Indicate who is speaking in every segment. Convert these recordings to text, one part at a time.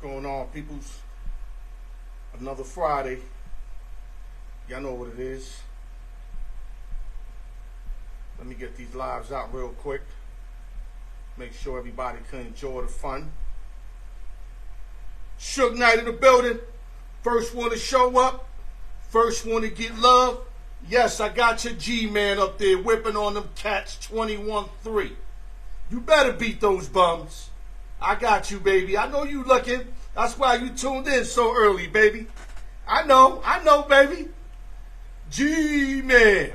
Speaker 1: Going on, peoples? Another Friday. Y'all know what it is. Let me get these lives out real quick. Make sure everybody can enjoy the fun. Suge Knight in the building. First one to show up. First one to get love. Yes, I got your G-Man up there whipping on them cats 21-3. You better beat those bums. I got you, baby. I know you looking. That's why you tuned in so early, baby. I know, baby. G-Man.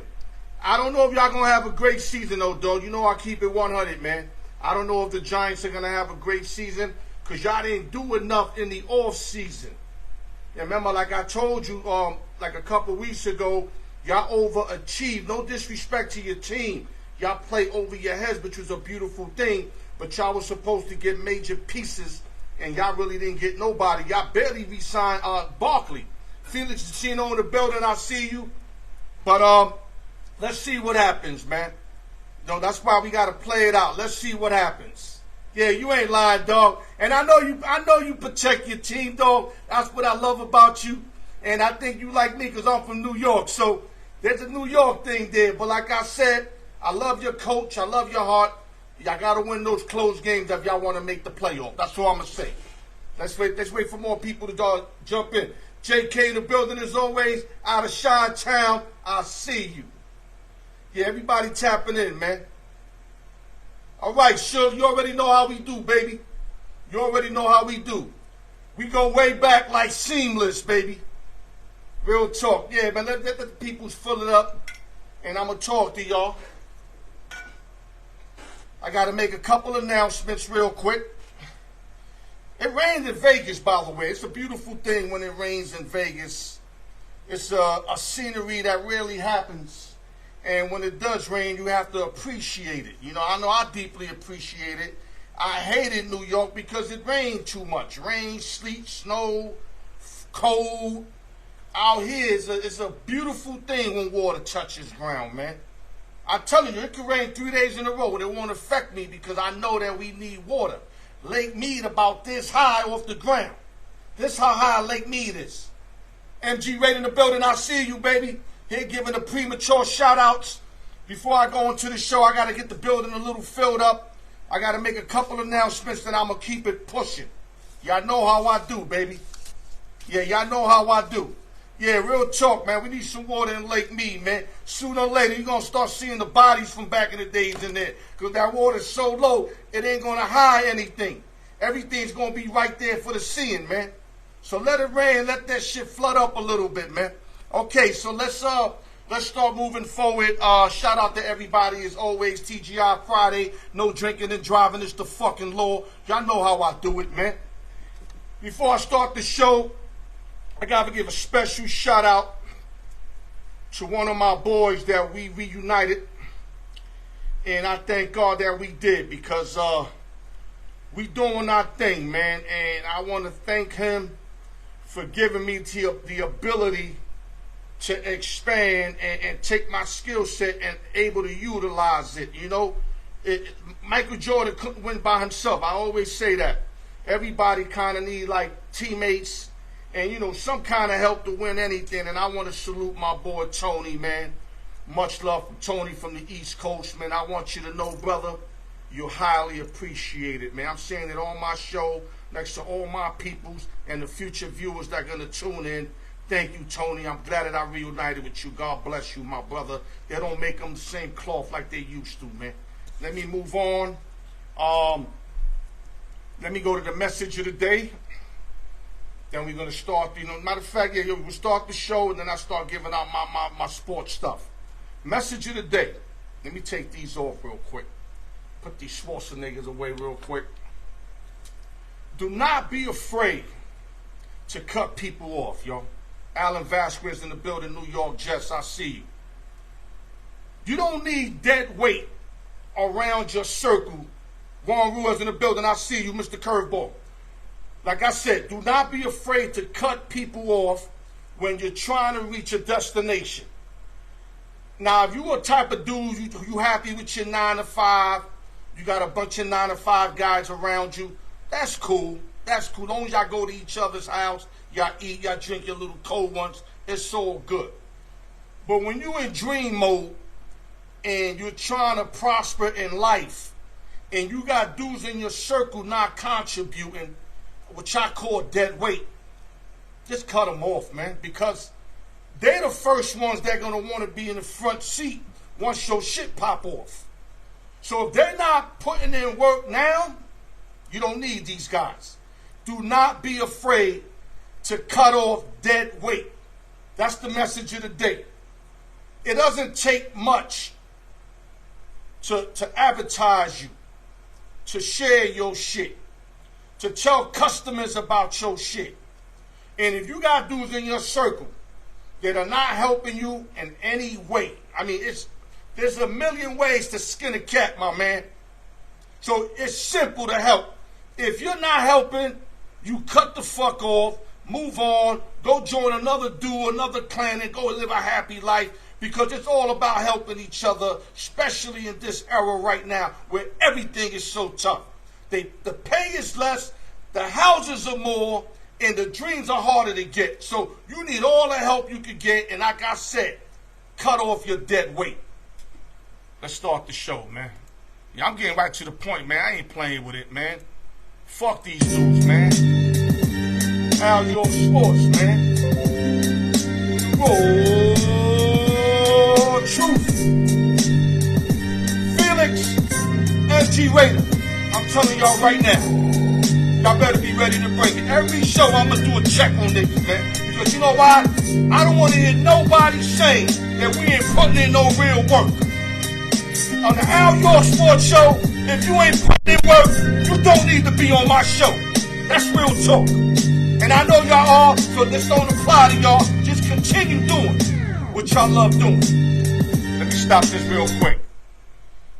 Speaker 1: I don't know if y'all going to have a great season, though, dog. You know I keep it 100, man. I don't know if the Giants are going to have a great season because y'all didn't do enough in the off season. And remember, like I told you like a couple weeks ago, y'all overachieved. No disrespect to your team. Y'all play over your heads, which was a beautiful thing. But y'all was supposed to get major pieces, and y'all really didn't get nobody. Y'all barely re-signed Barkley. Felix Chino in the building, I see you. But let's see what happens, man. No, that's why we gotta play it out. Let's see what happens. Yeah, you ain't lying, dog. And I know you protect your team, dog. That's what I love about you. And I think you like me because I'm from New York. So there's a New York thing there. But like I said, I love your coach. I love your heart. Y'all got to win those close games if y'all want to make the playoff. That's all I'm going to say. Let's wait for more people to jump in. JK in the building as always. Out of Chi-Town. I see you. Yeah, everybody tapping in, man. All right, Suge, you already know how we do, baby. You already know how we do. We go way back like seamless, baby. Real talk. Yeah, man, let the peoples fill it up. And I'm going to talk to y'all. I got to make a couple announcements real quick. It rained in Vegas, by the way. It's a beautiful thing when it rains in Vegas. It's a scenery that rarely happens. And when it does rain, you have to appreciate it. You know I deeply appreciate it. I hated New York because it rained too much. Rain, sleet, snow, cold. Out here, it's a beautiful thing when water touches ground, man. I'm telling you, it could rain 3 days in a row and it won't affect me because I know that we need water. Lake Mead about this high off the ground. This how high Lake Mead is. MG Raid in the building, I see you, baby. Here giving the premature shout-outs. Before I go into the show, I got to get the building a little filled up. I got to make a couple announcements and I'm going to keep it pushing. Y'all know how I do, baby. Yeah, y'all know how I do. Yeah, real talk, man. We need some water in Lake Mead, man. Sooner or later, you're going to start seeing the bodies from back in the days in there. Because that water's so low, it ain't going to hide anything. Everything's going to be right there for the seeing, man. So let it rain. Let that shit flood up a little bit, man. Okay, so let's start moving forward. Shout out to everybody as always. TGI Friday. No drinking and driving is the fucking law. Y'all know how I do it, man. Before I start the show, I got to give a special shout out to one of my boys that we reunited. And I thank God that we did because we doing our thing, man. And I want to thank him for giving me the ability to expand and take my skill set and able to utilize it. You know, Michael Jordan couldn't win by himself. I always say that. Everybody kind of need like teammates and, you know, some kind of help to win anything. And I want to salute my boy Tony, man. Much love from Tony from the East Coast, man. I want you to know, brother, you're highly appreciated, man. I'm saying it on my show next to all my peoples and the future viewers that are going to tune in. Thank you, Tony. I'm glad that I reunited with you. God bless you, my brother. They don't make them the same cloth like they used to, man. Let me move on. Let me go to the message of the day. Then we're going to start, you know, matter of fact, yeah, we'll start the show and then I start giving out my sports stuff. Message of the day. Let me take these off real quick. Put these Schwarzeneggers away real quick. Do not be afraid to cut people off, yo. Alan Vasquez in the building, New York Jets, I see you. You don't need dead weight around your circle. Juan Ruiz in the building, I see you, Mr. Curveball. Like I said, do not be afraid to cut people off when you're trying to reach a destination. Now, if you're a type of dude, you happy with your 9 to 5, you got a bunch of 9 to 5 guys around you, that's cool. that's cool. As long as y'all go to each other's house, y'all eat, y'all drink your little cold ones, it's all good. But when you're in dream mode and you're trying to prosper in life and you got dudes in your circle not contributing, which I call dead weight, just cut them off, man, because they're the first ones that are going to want to be in the front seat once your shit pop off. So if they're not putting in work now, you don't need these guys. Do not be afraid to cut off dead weight. That's the message of the day. It doesn't take much to advertise you, to share your shit, to tell customers about your shit. And if you got dudes in your circle that are not helping you in any way, I mean, there's a million ways to skin a cat, my man. So it's simple to help. If you're not helping, you cut the fuck off, move on, go join another dude, another clan, and go live a happy life, because it's all about helping each other, especially in this era right now where everything is so tough. The pay is less, the houses are more, and the dreams are harder to get. So you need all the help you can get, and like I said, cut off your dead weight. Let's start the show, man. Yeah, I'm getting right to the point, man. I ain't playing with it, man. Fuck these dudes, man. How your sports, man. Roll truth. Felix MG Raider. I'm telling y'all right now. Y'all better be ready to bring it. Every show I'm going to do a check on niggas, man. Because you know why? I don't want to hear nobody saying that we ain't putting in no real work. On the Al York Sports Show, if you ain't putting in work, you don't need to be on my show. That's real talk. And I know y'all are, so this don't apply to y'all. Just continue doing what y'all love doing. Let me stop this real quick.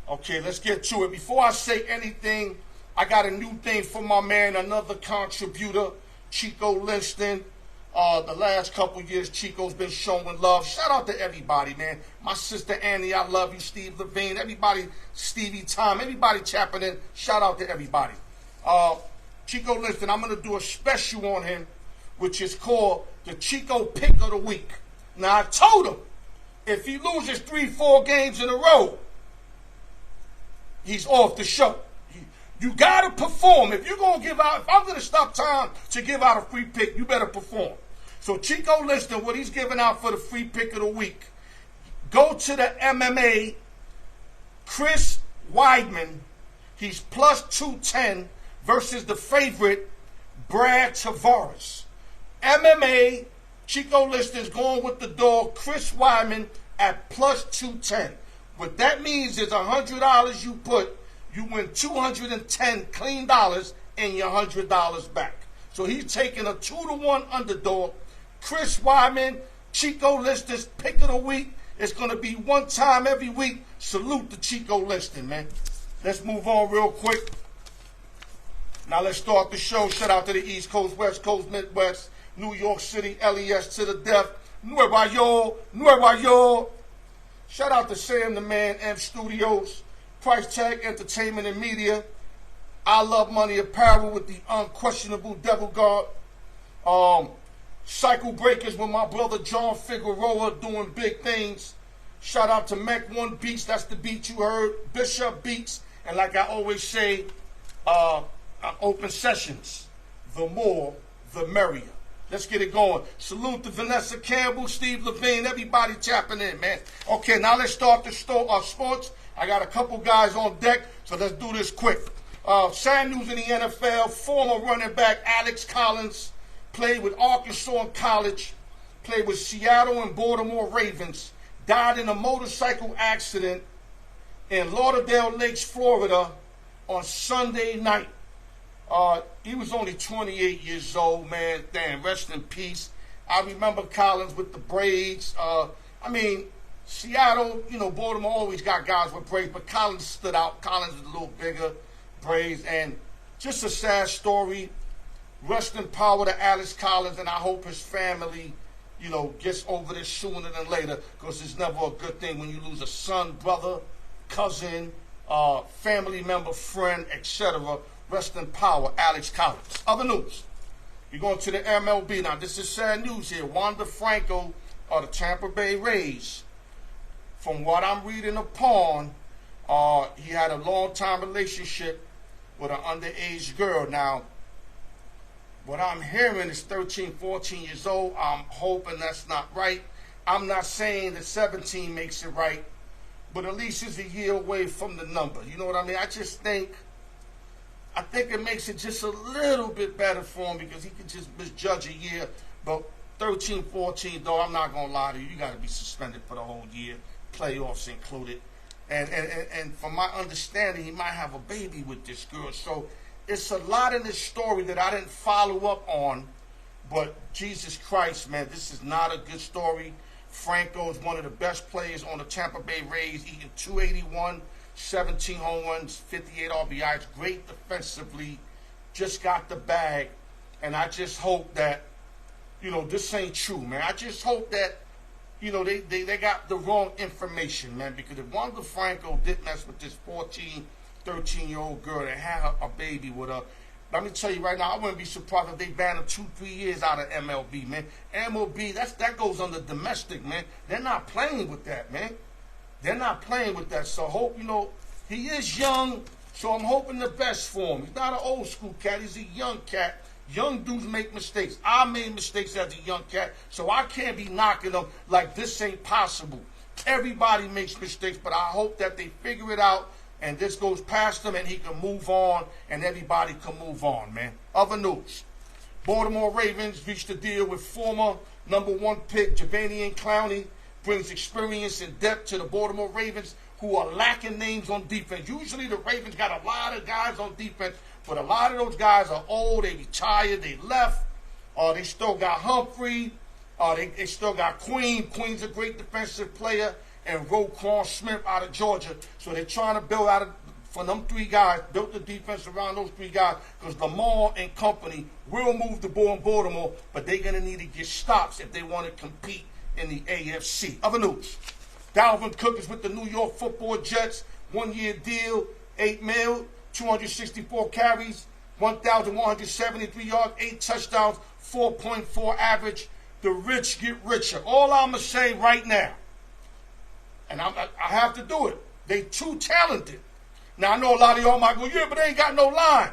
Speaker 1: Okay, let's get to it. Before I say anything, I got a new thing for my man, another contributor, Chico Linston. The last couple years, Chico's been showing love. Shout out to everybody, man. My sister Annie, I love you. Steve Levine, everybody, Stevie Tom, everybody tapping in. Shout out to everybody. Chico Linston, I'm going to do a special on him, which is called the Chico Pick of the Week. Now, I told him, if he loses 3-4 games in a row, he's off the show. You got to perform. If you're going to give out, if I'm going to stop time to give out a free pick, you better perform. So Chico Linston, what he's giving out for the free pick of the week, go to the MMA, Chris Weidman, he's plus 210 versus the favorite, Brad Tavares. MMA, Chico Linston's going with the dog, Chris Weidman at plus 210. What that means is $100 you put, you win 210 clean dollars and your $100 back. So he's taking a 2-to-1 underdog. Chris Weidman, Chico Linston's pick of the week. It's going to be one time every week. Salute to Chico Linston, man. Let's move on real quick. Now let's start the show. Shout out to the East Coast, West Coast, Midwest, New York City, LES to the death. Nueva York. Shout out to Sam the Man, M Studios. Price Tag Entertainment and Media. I Love Money Apparel with the unquestionable Devil Guard. Cycle Breakers with my brother John Figueroa doing big things. Shout out to Mech One Beats, that's the beat you heard. Bishop Beats, and like I always say, open sessions. The more, the merrier. Let's get it going. Salute to Vanessa Campbell, Steve Levine, everybody tapping in, man. Okay, now let's start the sports. I got a couple guys on deck, so let's do this quick. Sad news in the NFL. Former running back Alex Collins played with Arkansas in college, played with Seattle and Baltimore Ravens, died in a motorcycle accident in Lauderdale Lakes, Florida on Sunday night. He was only 28 years old, man. Damn, rest in peace. I remember Collins with the braids. Seattle, Baltimore always got guys with braids, but Collins stood out. Collins was a little bigger, braids, and just a sad story. Rest in power to Alex Collins, and I hope his family, gets over this sooner than later, because it's never a good thing when you lose a son, brother, cousin, family member, friend, etc. Rest in power, Alex Collins. Other news. We're going to the MLB. Now, this is sad news here. Wander Franco of the Tampa Bay Rays. From what I'm reading upon, he had a long-time relationship with an underage girl. Now, what I'm hearing is 13, 14 years old. I'm hoping that's not right. I'm not saying that 17 makes it right, but at least it's a year away from the number. You know what I mean? I think it makes it just a little bit better for him because he can just misjudge a year. But 13, 14, though, I'm not going to lie to you. You got to be suspended for the whole year, playoffs included. And from my understanding, he might have a baby with this girl. So it's a lot in this story that I didn't follow up on. But Jesus Christ, man, this is not a good story. Franco is one of the best players on the Tampa Bay Rays, eating 281, 17 home runs, 58 RBIs, great defensively, just got the bag. And I just hope that, this ain't true, man. I just hope that, they got the wrong information, man, because if Wander Franco did mess with this 14, 13-year-old girl that had a baby with her, let me tell you right now, I wouldn't be surprised if they banned him 2-3 years out of MLB, man. MLB, that goes under domestic, man. They're not playing with that, man. They're not playing with that. So hope, he is young, so I'm hoping the best for him. He's not an old school cat. He's a young cat. Young dudes make mistakes. I made mistakes as a young cat, so I can't be knocking them like this ain't possible. Everybody makes mistakes, but I hope that they figure it out and this goes past him and he can move on and everybody can move on, man. Other news. Baltimore Ravens reached a deal with former #1 pick Javanian Clowney. Brings experience and depth to the Baltimore Ravens, who are lacking names on defense. Usually the Ravens got a lot of guys on defense, but a lot of those guys are old, they retired, they left. They still got Humphrey. They still got Queen. Queen's a great defensive player. And Roquan Smith out of Georgia. So they're trying to build for them 3 guys, built the defense around those 3 guys, because Lamar and company will move the ball in Baltimore, but they're going to need to get stops if they want to compete in the AFC. Other news. Dalvin Cook is with the New York Football Jets. 1-year deal, $8 million, 264 carries, 1,173 yards, 8 touchdowns, 4.4 average. The rich get richer. All I'm going to say right now, and I have to do it, they too talented. Now, I know a lot of y'all might go, yeah, but they ain't got no line.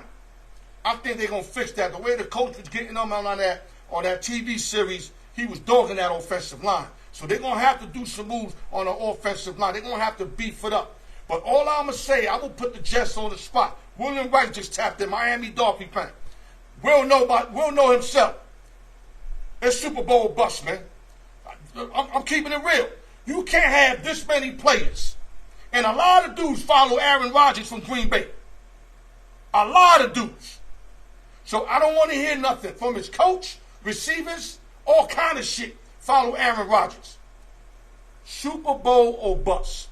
Speaker 1: I think they're going to fix that. The way the coach was getting them on that TV series, he was dogging that offensive line. So they're going to have to do some moves on the offensive line. They're going to have to beef it up. But all I'm going to say, I will put the Jets on the spot. William Wright just tapped in, Miami Dolphin fan. We'll know himself. It's Super Bowl bust, man. I'm keeping it real. You can't have this many players. And a lot of dudes follow Aaron Rodgers from Green Bay. A lot of dudes. So I don't want to hear nothing from his coach, receivers, all kind of shit. Follow Aaron Rodgers. Super Bowl or bust.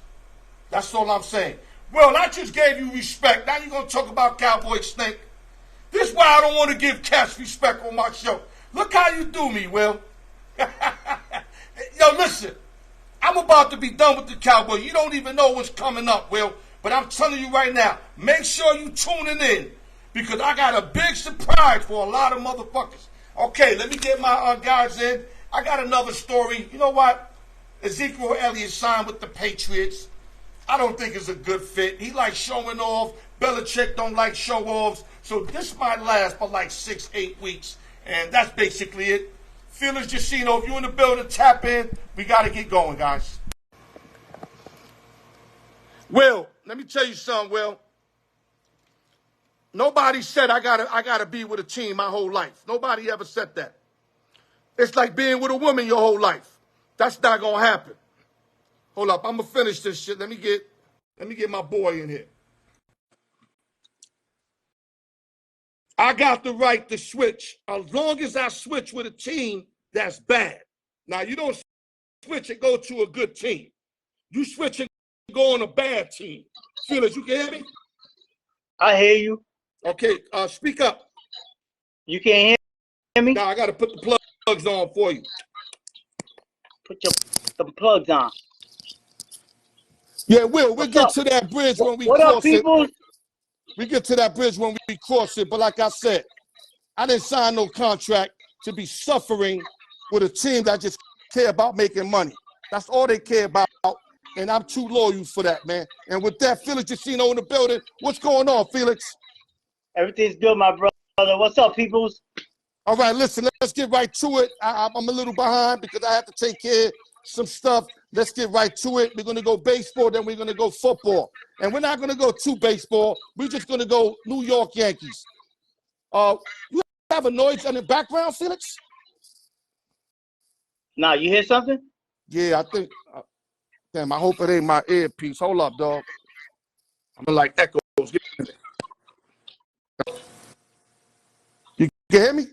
Speaker 1: That's all I'm saying. Well, I just gave you respect. Now you're going to talk about Cowboy Snake. This is why I don't want to give cats respect on my show. Look how you do me, Will. Yo, listen. I'm about to be done with the Cowboy. You don't even know what's coming up, Will. But I'm telling you right now, make sure you tuning in, because I got a big surprise for a lot of motherfuckers. Okay, let me get my guys in. I got another story. You know what? Ezekiel Elliott signed with the Patriots. I don't think it's a good fit. He likes showing off. Belichick don't like show-offs. So this might last for like 6-8 weeks. And that's basically it. Felix Jacino, if you're in the building, tap in. We got to get going, guys. Will, let me tell you something, Will. Nobody said I gotta be with a team my whole life. Nobody ever said that. It's like being with a woman your whole life. That's not going to happen. Hold up, I'm going to finish this shit. Let me get my boy in here. I got the right to switch. As long as I switch with a team that's bad. Now, you don't switch and go to a good team. You switch and go on a bad team. Felix, you can hear me?
Speaker 2: I hear you.
Speaker 1: Okay, speak up.
Speaker 2: You can't hear me?
Speaker 1: Now, I got to put the plugs on for you.
Speaker 2: Put the plugs on.
Speaker 1: Yeah, we'll get to that bridge when we
Speaker 2: What
Speaker 1: cross
Speaker 2: up, people?
Speaker 1: it. We get to that bridge when we cross it. But like I said, I didn't sign no contract to be suffering with a team that just care about making money. That's all they care about. And I'm too loyal for that, man. And with that, Felix Jacino in the building. What's going on, Felix?
Speaker 2: Everything's good, my brother. What's up, peoples?
Speaker 1: All right, listen, let's get right to it. I'm a little behind because I have to take care of some stuff. Let's get right to it. We're going to go baseball, then we're going to go football. And we're not going to go to baseball. We're just going to go New York Yankees. You have a noise in the background, Felix?
Speaker 2: Nah, you hear something?
Speaker 1: Yeah, I think. Damn, I hope it ain't my earpiece. Hold up, dog. I'm like echoes. You can hear me?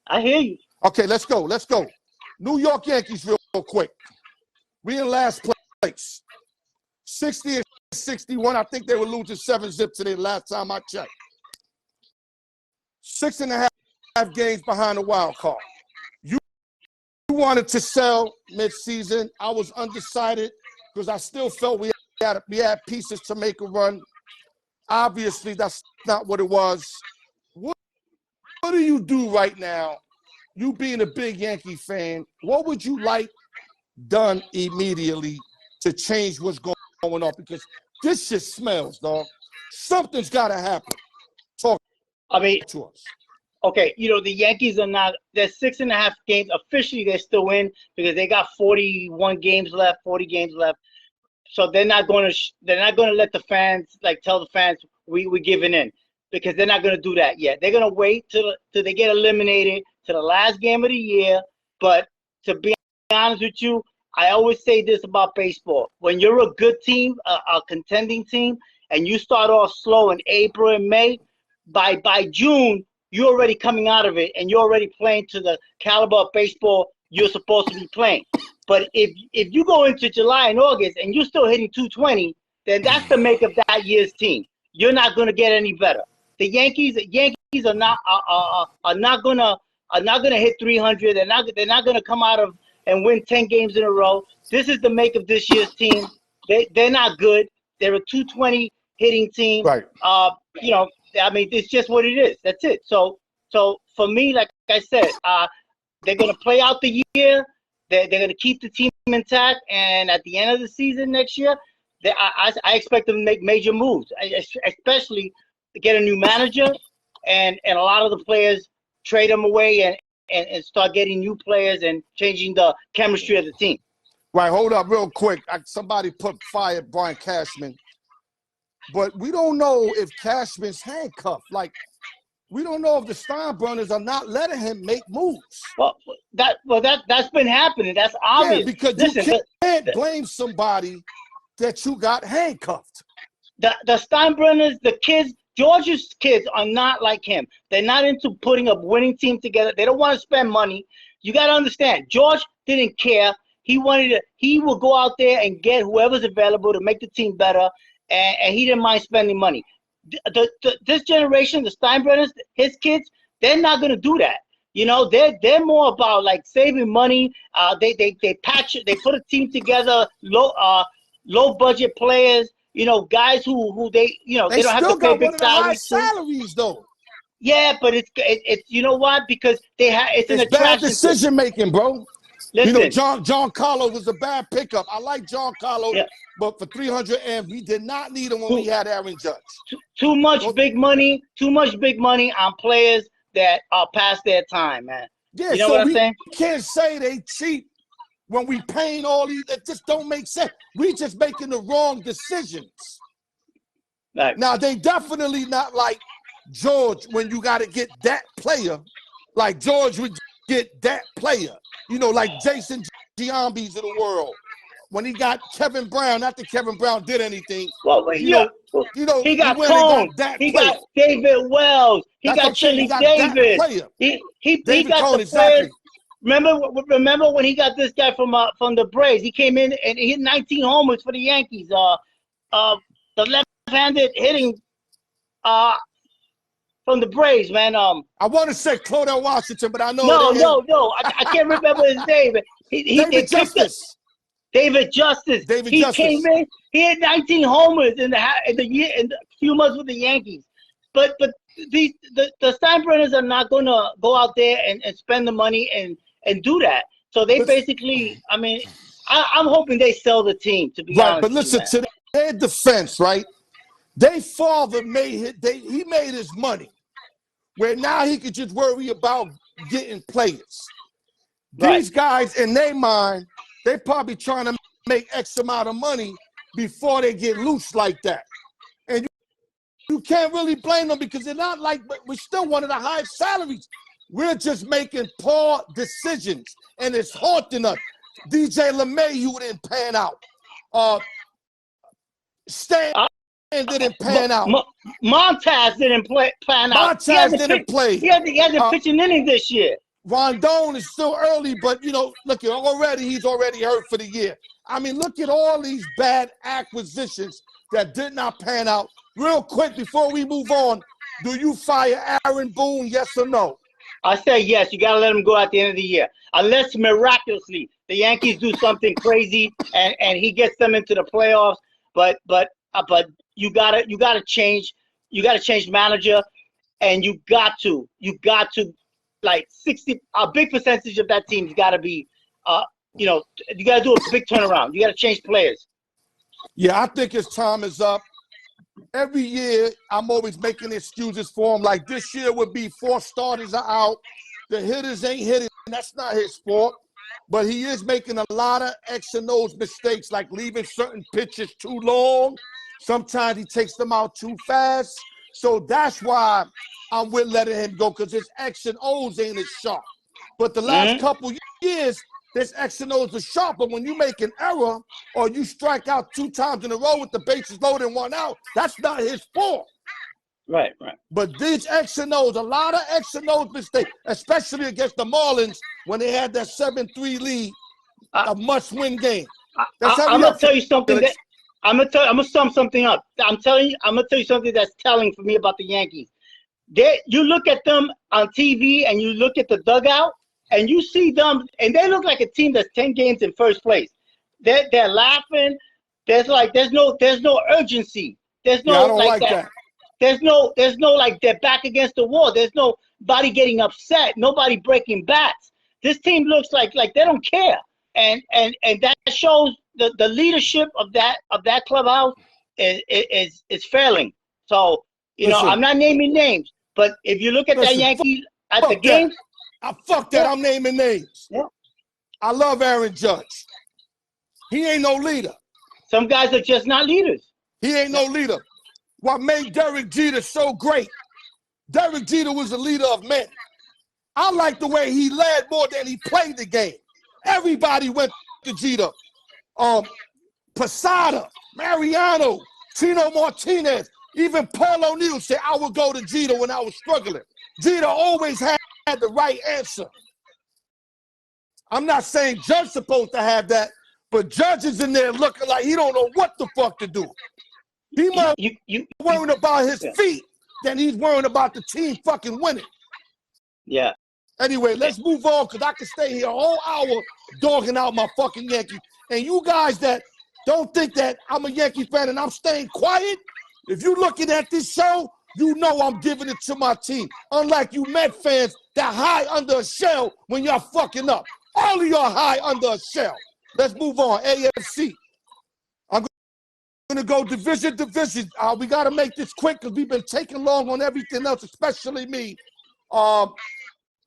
Speaker 2: I hear you.
Speaker 1: Okay, let's go. Let's go. New York Yankees real quick. We in last place. 60 and 61. I think they were losing 7-0 today last time I checked. 6.5 games behind the wild card. You wanted to sell mid-season. I was undecided because I still felt we had pieces to make a run. Obviously, that's not what it was. What do you do right now? You being a big Yankee fan, what would you like done immediately to change what's going on? Because this shit smells, dog. Something's got to happen. Talk to us.
Speaker 2: Okay, the Yankees are not. There's 6.5 games officially. They're still in because they got 41 games left, 40 games left. So they're not going to let the fans tell the fans we're giving in, because they're not going to do that yet. They're going to wait till they get eliminated to the last game of the year. But to be honest with you, I always say this about baseball: when you're a good team, a contending team, and you start off slow in April and May, by June you're already coming out of it and you're already playing to the caliber of baseball you're supposed to be playing. But if you go into July and August and you're still hitting 220, then that's the make of that year's team. You're not going to get any better. The Yankees are not gonna hit 300. They're not gonna come out of and win 10 games in a row. This is the make of this year's team. They're not good. They're a 220 hitting team.
Speaker 1: Right.
Speaker 2: I mean, it's just what it is. That's it. So for me, like I said, they're gonna play out the year. They're gonna keep the team intact, and at the end of the season next year, I expect them to make major moves, especially to get a new manager, and a lot of the players trade them away and start getting new players and changing the chemistry of the team.
Speaker 1: Right, hold up real quick. Somebody fired Brian Cashman, but we don't know if Cashman's handcuffed. We don't know if the Steinbrenners are not letting him make moves.
Speaker 2: That's been happening. That's obvious.
Speaker 1: Yeah, because you can't blame somebody that you got handcuffed.
Speaker 2: The Steinbrenners, the kids, George's kids are not like him. They're not into putting a winning team together. They don't want to spend money. You got to understand, George didn't care. He would go out there and get whoever's available to make the team better, and he didn't mind spending money. This generation, the Steinbrenners, his kids, they're not going to do that. They're more about saving money. They patch it. They put a team together, low budget players. Guys who they don't have to pay big
Speaker 1: salaries though.
Speaker 2: Yeah, but it's you know what? Because it's an attraction.
Speaker 1: Bad decision making, bro.
Speaker 2: Listen,
Speaker 1: John Carlo was a bad pickup. I like John Carlo, but for 300 and we did not need him when we had Aaron Judge.
Speaker 2: Too much big money on players that are past their time, man.
Speaker 1: Yeah,
Speaker 2: you know what I'm saying?
Speaker 1: We can't say they cheap when we paying all these. It just don't make sense. We just making the wrong decisions.
Speaker 2: Right.
Speaker 1: Now, they definitely not like George when you got to get that player. Like George would get that player. Like Jason Giambis of the world. When he got Kevin Brown, not that Kevin Brown did anything.
Speaker 2: Well, he got Cone. He got David Wells. He got Chili Davis. He got
Speaker 1: Cone,
Speaker 2: the
Speaker 1: exactly.
Speaker 2: players. Remember when he got this guy from the Braves? He came in and hit 19 homers for the Yankees. The left-handed hitting from the Braves, man.
Speaker 1: I want to say Claudel Washington, but I know
Speaker 2: no. I can't remember his name.
Speaker 1: David Justice.
Speaker 2: David Justice. He came in. He had 19 homers in the few months with the Yankees. But the Steinbrenners are not going to go out there and spend the money and do that. So they basically, I mean, I'm hoping they sell the team, to be honest.
Speaker 1: Right, but listen, to their defense, right? Their father made his money, where now he could just worry about getting players.
Speaker 2: Right.
Speaker 1: These guys, in their mind, they probably trying to make X amount of money before they get loose like that. And you can't really blame them because they're not like, we're still one of the highest salaries. We're just making poor decisions, and it's haunting us. DJ LeMay, who didn't pan out. Stan didn't pan out.
Speaker 2: Montaz didn't pan out.
Speaker 1: Montaz didn't play.
Speaker 2: He hasn't pitched an inning this year.
Speaker 1: Rondon is still early, but, you know, look, he's already hurt for the year. I mean, look at all these bad acquisitions that did not pan out. Real quick, before we move on, do you fire Aaron Boone, yes or no?
Speaker 2: I say yes. You got to let him go at the end of the year. Unless miraculously the Yankees do something crazy and he gets them into the playoffs. But you gotta change manager, and you got to like 60, a big percentage of that team's got to be you got to do a big turnaround. You got to change players.
Speaker 1: Yeah, I think his time is up. Every year, I'm always making excuses for him. Like this year would be 4 starters are out. The hitters ain't hitting. That's not his fault. But he is making a lot of X and O's mistakes, like leaving certain pitches too long. Sometimes he takes them out too fast. So that's why I'm with letting him go, because his X and O's ain't as sharp. But the last couple years, this X and O's are sharp. But when you make an error or you strike out 2 times in a row with the bases loaded and 1 out, that's not his fault.
Speaker 2: Right.
Speaker 1: But these X and O's, a lot of X and O's mistakes, especially against the Marlins when they had that 7-3 lead, a must-win game.
Speaker 2: I'm gonna tell you something. I'm gonna sum something up. I'm gonna tell you something that's telling for me about the Yankees. You look at them on TV and you look at the dugout and you see them, and they look like a team that's 10 games in first place. They're laughing. There's no urgency. There's no
Speaker 1: I don't like that.
Speaker 2: There's no like they're back against the wall. There's nobody getting upset. Nobody breaking bats. This team looks like they don't care, and that shows the leadership of that clubhouse is failing. So I'm not naming names, but if you look at that Yankees at the game,
Speaker 1: fuck that. I'm naming names.
Speaker 2: Yeah.
Speaker 1: I love Aaron Judge. He ain't no leader.
Speaker 2: Some guys are just not leaders.
Speaker 1: He ain't no leader. What made Derek Jeter so great? Derek Jeter was a leader of men. I like the way he led more than he played the game. Everybody went to Jeter. Posada, Mariano, Tino Martinez, even Paul O'Neill said, I would go to Jeter when I was struggling. Jeter always had the right answer. I'm not saying Judge's supposed to have that, but Judge is in there looking like he don't know what the fuck to do. He more worrying about his feet than he's worrying about the team fucking winning.
Speaker 2: Yeah.
Speaker 1: Anyway, let's move on, because I can stay here a whole hour dogging out my fucking Yankees. And you guys that don't think that I'm a Yankee fan and I'm staying quiet, if you're looking at this show, you know I'm giving it to my team. Unlike you Met fans that hide under a shell when y'all fucking up. All of y'all hide under a shell. Let's move on. AFC. I'm going to go division. We got to make this quick because we've been taking long on everything else, especially me.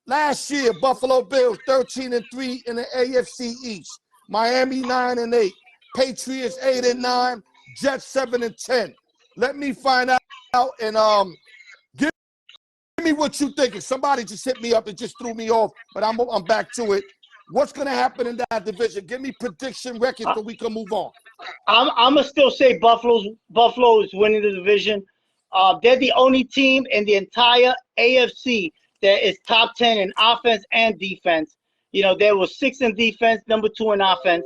Speaker 1: Last year, Buffalo Bills 13-3 in the AFC East. Miami 9-8. Patriots 8-9. Jets 7-10. Let me find out and give me what you think. If somebody just hit me up and just threw me off, but I'm back to it. What's going to happen in that division? Give me prediction record so we can move on.
Speaker 2: I'm going to still say Buffalo is winning the division. They're the only team in the entire AFC that is top 10 in offense and defense. There was 6 in defense, number 2 in offense.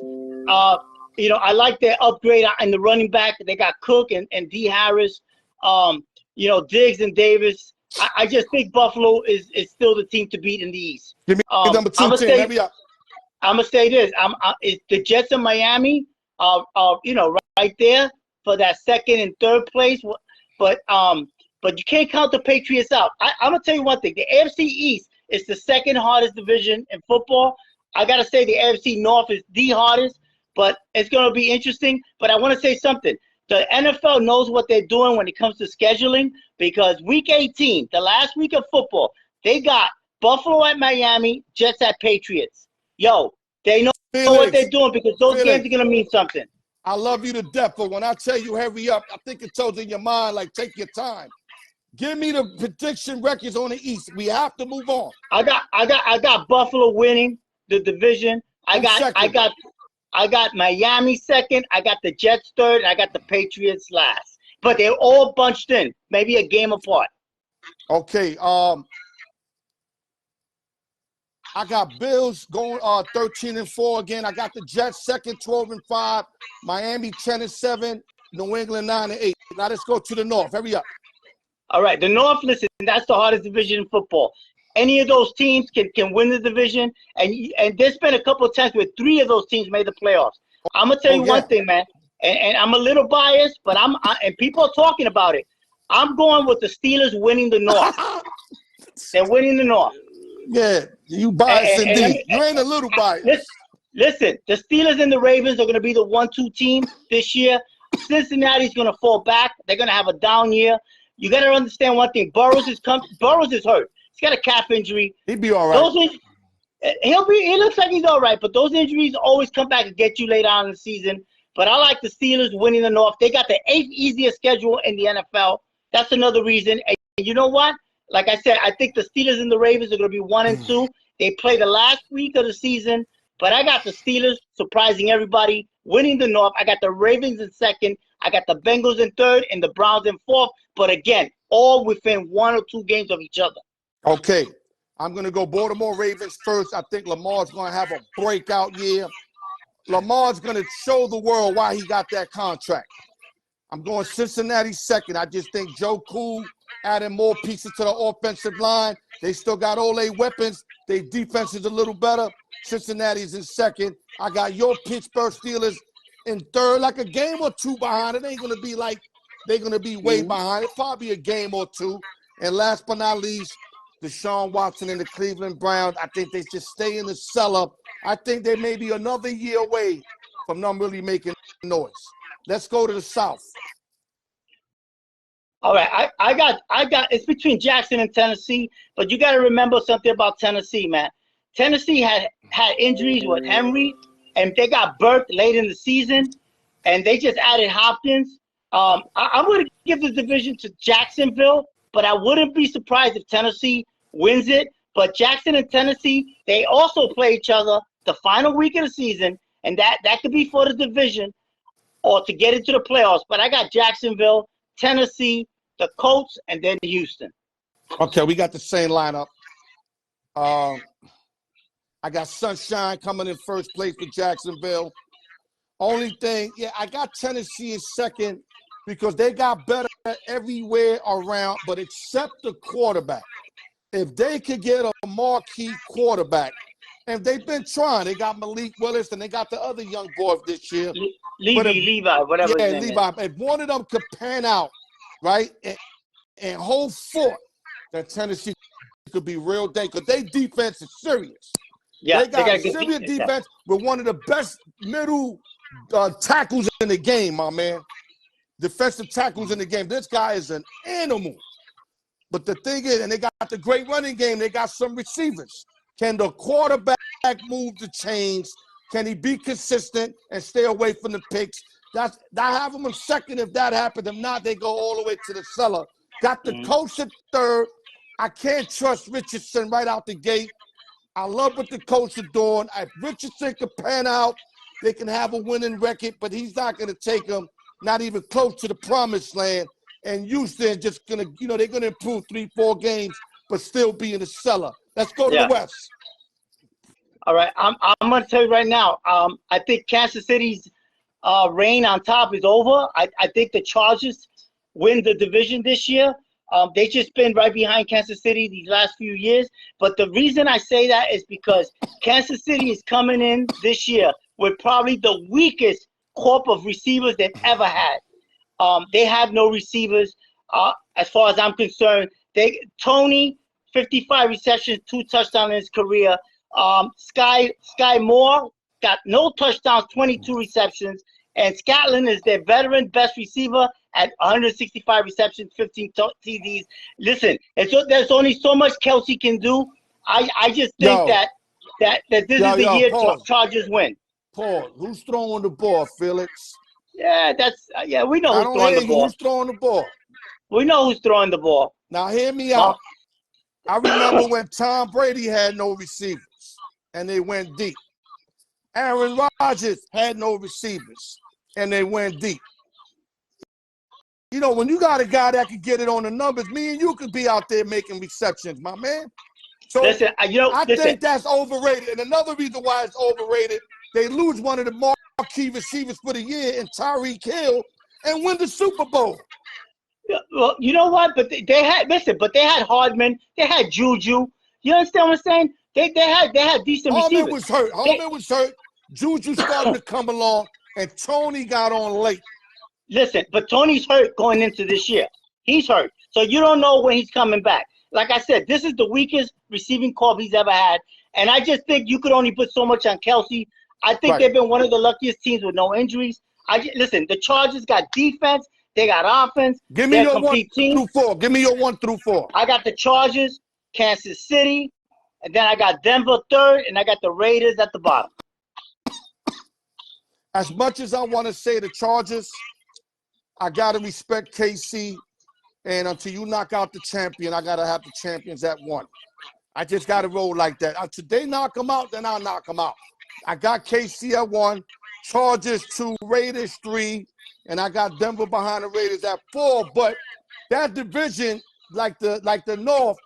Speaker 2: I like their upgrade in the running back. They got Cook and D. Harris, Diggs and Davis. I just think Buffalo is still the team to beat in the East.
Speaker 1: Give me number 2 team.
Speaker 2: I'm gonna say this. It's the Jets of Miami are right there for that second and third place. But you can't count the Patriots out. I'm gonna tell you one thing. The AFC East is the second hardest division in football. I gotta say the AFC North is the hardest, but it's gonna be interesting. But I want to say something. The NFL knows what they're doing when it comes to scheduling because Week 18, the last week of football, they got Buffalo at Miami, Jets at Patriots. Yo, they know what they're doing because those games are gonna mean something.
Speaker 1: I love you to death, but when I tell you hurry up, I think it tells in your mind like take your time. Give me the prediction records on the East. We have to move on.
Speaker 2: I got Buffalo winning the division. I got Miami second. I got the Jets third. And I got the Patriots last. But they're all bunched in, maybe a game apart.
Speaker 1: Okay. I got Bills going 13-4 again. I got the Jets second, 12-5. Miami 10-7. New England 9-8. Now let's go to the North. Hurry up.
Speaker 2: All right, the North. Listen, that's the hardest division in football. Any of those teams can win the division, and there's been a couple of times where 3 of those teams made the playoffs. I'm gonna tell you one thing, man, and I'm a little biased, but and people are talking about it. I'm going with the Steelers winning the North. They're winning the North.
Speaker 1: Yeah, you biased indeed. You ain't a little biased.
Speaker 2: Listen, the Steelers and the Ravens are going to be the 1-2 team this year. Cincinnati's going to fall back. They're going to have a down year. You got to understand one thing. Burrows is hurt. He's got a calf injury.
Speaker 1: He'll be all right.
Speaker 2: He looks like he's all right, but those injuries always come back and get you later on in the season. But I like the Steelers winning the North. They got the 8th easiest schedule in the NFL. That's another reason. And you know what? Like I said, I think the Steelers and the Ravens are going to be 1-2. They play the last week of the season, but I got the Steelers surprising everybody, winning the North. I got the Ravens in second. I got the Bengals in third and the Browns in fourth. But again, all within 1 or 2 games of each other.
Speaker 1: Okay. I'm going to go Baltimore Ravens first. I think Lamar's going to have a breakout year. Lamar's going to show the world why he got that contract. I'm going Cincinnati second. I just think Joe Cool adding more pieces to the offensive line. They still got all their weapons. Their defense is a little better. Cincinnati's in second. I got your Pittsburgh Steelers in third, like a game or 2 behind. It ain't going to be like they're going to be way behind. It'll probably be a game or 2. And last but not least, Deshaun Watson and the Cleveland Browns. I think they should stay in the cellar. I think they may be another year away from not really making noise. Let's go to the South.
Speaker 2: All right, I got it's between Jackson and Tennessee, but you got to remember something about Tennessee, man. Tennessee had injuries with Henry, and they got burnt late in the season, and they just added Hopkins. I'm going to give the division to Jacksonville, but I wouldn't be surprised if Tennessee wins it. But Jackson and Tennessee, they also play each other the final week of the season, and that could be for the division or to get into the playoffs. But I got Jacksonville, Tennessee, the Colts, and then Houston.
Speaker 1: Okay, we got the same lineup. I got Sunshine coming in first place for Jacksonville. Only thing, I got Tennessee in second because they got better everywhere around, but except the quarterback. If they could get a marquee quarterback, and they've been trying, they got Malik Willis and they got the other young boys this year.
Speaker 2: Levi, whatever.
Speaker 1: Yeah, Levi. If one of them could pan out, right, and hold fort, that Tennessee could be real day because their defense is serious.
Speaker 2: Yeah,
Speaker 1: they got serious defense with one of the best middle tackles in the game, my man. Defensive tackles in the game. This guy is an animal. But the thing is, and they got the great running game, they got some receivers. Can the quarterback move the chains? Can he be consistent and stay away from the picks? I have him in second if that happens. If not, they go all the way to the cellar. Got the coach at third. I can't trust Richardson right out the gate. I love what the coach is doing. If Richardson can pan out, they can have a winning record, but he's not going to take them not even close to the promised land. And Houston just going to, they're going to improve 3-4 games, but still be in the cellar. Let's go to the West.
Speaker 2: All right. I'm going to tell you right now, I think Kansas City's reign on top is over. I think the Chargers win the division this year. They just been right behind Kansas City these last few years. But the reason I say that is because Kansas City is coming in this year with probably the weakest corp of receivers they've ever had. They have no receivers. As far as I'm concerned, Tony, 55 receptions, 2 touchdowns in his career. Sky Moore got no touchdowns, 22 receptions. And Scotland is their veteran best receiver at 165 receptions, 15 TDs. Listen, there's only so much Kelsey can do. I just think that this is the year Chargers win.
Speaker 1: Paul, who's throwing the ball, Felix?
Speaker 2: Yeah, we know who's throwing the ball.
Speaker 1: Who's throwing the ball?
Speaker 2: We know who's throwing the ball.
Speaker 1: Now hear me out. I remember when Tom Brady had no receivers and they went deep. Aaron Rodgers had no receivers and they went deep. You know, when you got a guy that can get it on the numbers, me and you could be out there making receptions, my man. So
Speaker 2: listen, I
Speaker 1: think that's overrated. And another reason why it's overrated, they lose one of the marquee receivers for the year in Tyreek Hill and win the Super Bowl.
Speaker 2: Well, you know what? But they had Hardman, they had Juju. You understand what I'm saying? They had decent receivers.
Speaker 1: Hardman was hurt. Juju started to come along, and Tony got on late.
Speaker 2: Listen, but Tony's hurt going into this year. He's hurt. So you don't know when he's coming back. Like I said, this is the weakest receiving corps he's ever had. And I just think you could only put so much on Kelsey. I think they've been one of the luckiest teams with no injuries. Listen, the Chargers got defense. They got offense.
Speaker 1: Give me your 1 through 4. Give me your 1 through 4.
Speaker 2: I got the Chargers, Kansas City, and then I got Denver third, and I got the Raiders at the bottom.
Speaker 1: As much as I want to say the Chargers, I got to respect KC. And until you knock out the champion, I got to have the champions at 1. I just got to roll like that. Until they knock them out, then I'll knock them out. I got KC at 1, Chargers 2, Raiders 3, and I got Denver behind the Raiders at 4. But that division, like the North,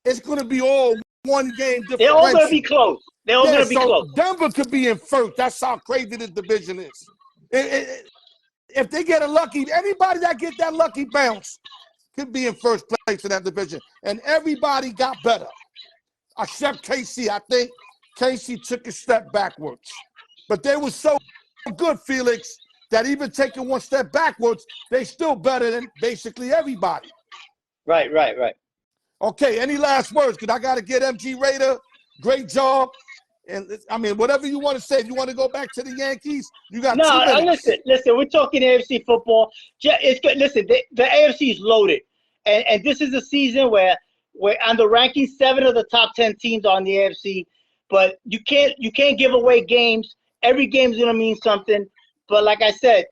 Speaker 1: it's going to be all one game difference.
Speaker 2: They're all going to be close. They're all going to be close.
Speaker 1: Denver could be in first. That's how crazy this division is. If they get a lucky, anybody that get that lucky bounce could be in first place in that division. And everybody got better, except KC. I think KC took a step backwards. But they were so good, Felix, that even taking one step backwards, they still better than basically everybody.
Speaker 2: Right.
Speaker 1: Okay, any last words? Because I got to get MG Raider. Great job. And I mean, whatever you want to say, if you want to go back to the Yankees, you got 2 minutes.
Speaker 2: Listen, we're talking AFC football. It's good. Listen, the AFC is loaded. And this is a season where on the rankings, 7 of the top 10 teams are on the AFC. But you can't give away games. Every game's going to mean something. But like I said,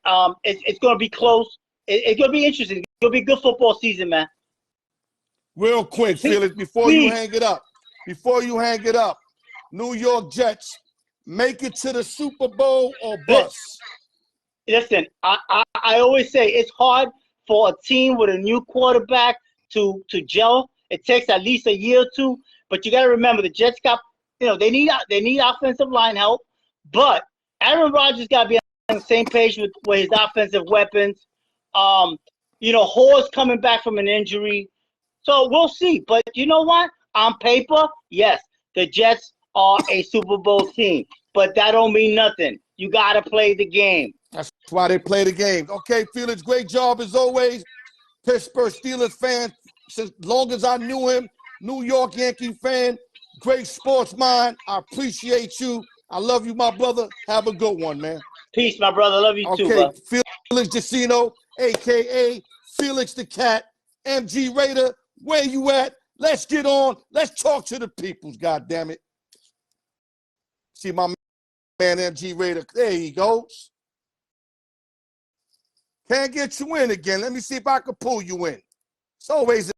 Speaker 2: it's going to be close. It's going to be interesting. It's going to be a good football season, man.
Speaker 1: Real quick, Felix, before you hang it up, New York Jets, make it to the Super Bowl or bust?
Speaker 2: Listen, I always say it's hard for a team with a new quarterback to gel. It takes at least a year or 2. But you got to remember, the Jets got, they need offensive line help. But Aaron Rodgers got to be on the same page with his offensive weapons. Hoar's coming back from an injury. So we'll see. But you know what? On paper, yes, the Jets are a Super Bowl team. But that don't mean nothing. You got to play the game.
Speaker 1: That's why they play the game. Okay, Felix, great job as always. Pittsburgh Steelers fan since long as I knew him. New York Yankee fan. Great sports mind. I appreciate you. I love you, my brother. Have a good one, man.
Speaker 2: Peace, my brother. Love you too, bro.
Speaker 1: Felix Jacino, a.k.a. Felix the Cat. MG Raider, where you at? Let's get on. Let's talk to the peoples, goddammit. See my man, MG Raider. There he goes. Can't get you in again. Let me see if I can pull you in. It's always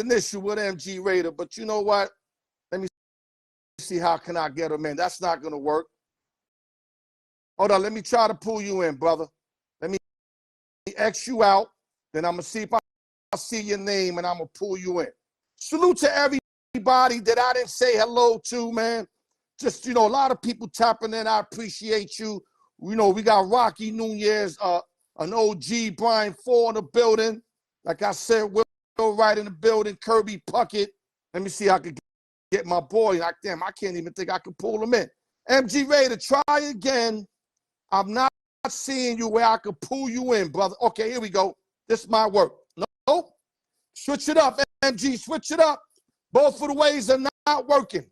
Speaker 1: an issue with MG Raider, but you know what? Let me see how can I get him in. That's not going to work. Hold on. Let me try to pull you in, brother. Let me X you out. Then I'm going to see if I see your name and I'm going to pull you in. Salute to everybody that I didn't say hello to, man. Just, a lot of people tapping in. I appreciate you. We got Rocky Nunez, an OG, Brian Ford in the building. Like I said, Will right in the building. Kirby Puckett. Let me see how I can get my boy. Damn, I can't even think I can pull him in. MG Raider, try again. I'm not seeing you where I could pull you in, brother. Okay, here we go. This might work. Nope. Switch it up, MG. Switch it up. Both of the ways are not working.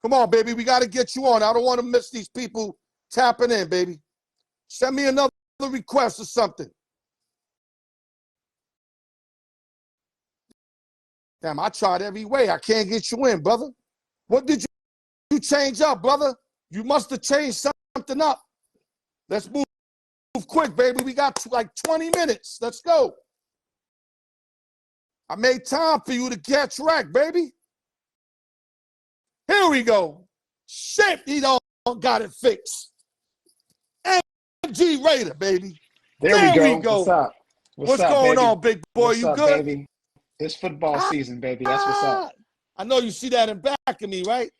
Speaker 1: Come on, baby. We got to get you on. I don't want to miss these people tapping in, baby. Send me another request or something. Damn, I tried every way. I can't get you in, brother. What did you change up, brother? You must have changed something up. Let's move quick, baby. We got like 20 minutes. Let's go. I made time for you to catch wreck, baby. Here we go. Shit, he don't got it fixed. MG Raider, baby.
Speaker 3: There we go. What's up?
Speaker 1: What's going on, big boy?
Speaker 3: What's
Speaker 1: you
Speaker 3: up,
Speaker 1: good?
Speaker 3: Baby? It's football season, baby. That's what's up.
Speaker 1: I know you see that in back of me, right?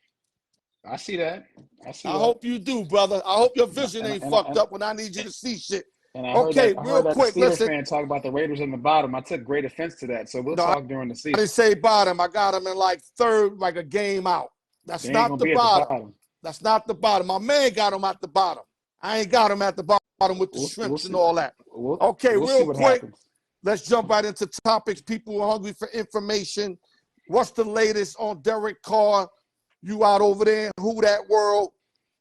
Speaker 3: I see that.
Speaker 1: I hope you do, brother. I hope your vision ain't fucked up when I need you to see shit.
Speaker 3: And I
Speaker 1: real
Speaker 3: heard
Speaker 1: quick,
Speaker 3: that Steelers fan talk about the Raiders in the bottom. I took great offense to that, so we'll talk during the season.
Speaker 1: I didn't say bottom. I got them in like third, like a game out. That's not the bottom. That's not the bottom. My man got them at the bottom. I ain't got them at the bottom with the shrimps and all that. Okay, real quick. Let's jump right into topics. People are hungry for information. What's the latest on Derek Carr? You out over there, who that world?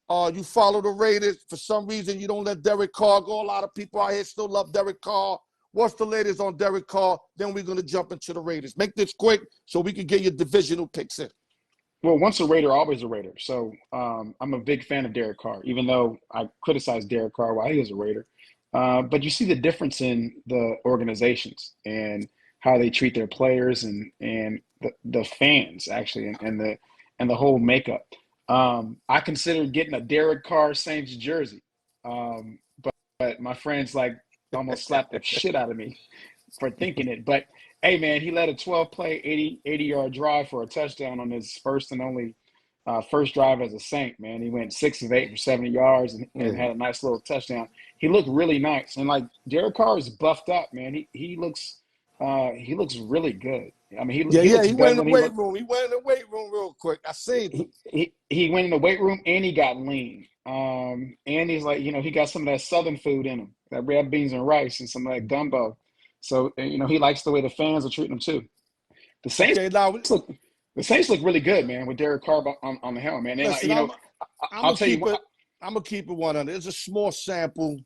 Speaker 1: You follow the Raiders. For some reason, you don't let Derek Carr go. A lot of people out here still love Derek Carr. What's the latest on Derek Carr? Then we're going to jump into the Raiders. Make this quick so we can get your divisional picks in.
Speaker 3: Well, once a Raider, always a Raider. So I'm a big fan of Derek Carr, even though I criticized Derek Carr while he was a Raider. But you see the difference in the organizations and how they treat their players and the fans, actually, and the whole makeup. I considered getting a Derek Carr Saints jersey, but my friends almost slapped the shit out of me for thinking it. But hey, man, he led a 12-play, 80-yard drive for a touchdown on his first and only first drive as a Saint. Man, he went 6 of 8 for 70 yards and had a nice little touchdown. He looked really nice, and Derek Carr is buffed up, man. He looks really good. I mean,
Speaker 1: he went in the weight room. He went in the weight room real quick. I seen him.
Speaker 3: He went in the weight room and he got lean. And he's he got some of that Southern food in him, that red beans and rice and some of that gumbo. So he likes the way the fans are treating him too. The Saints look really good, man, with Derek Carr on the helm, man. And
Speaker 1: listen,
Speaker 3: I'll tell you what.
Speaker 1: I'm gonna keep it 100. It's a small sample,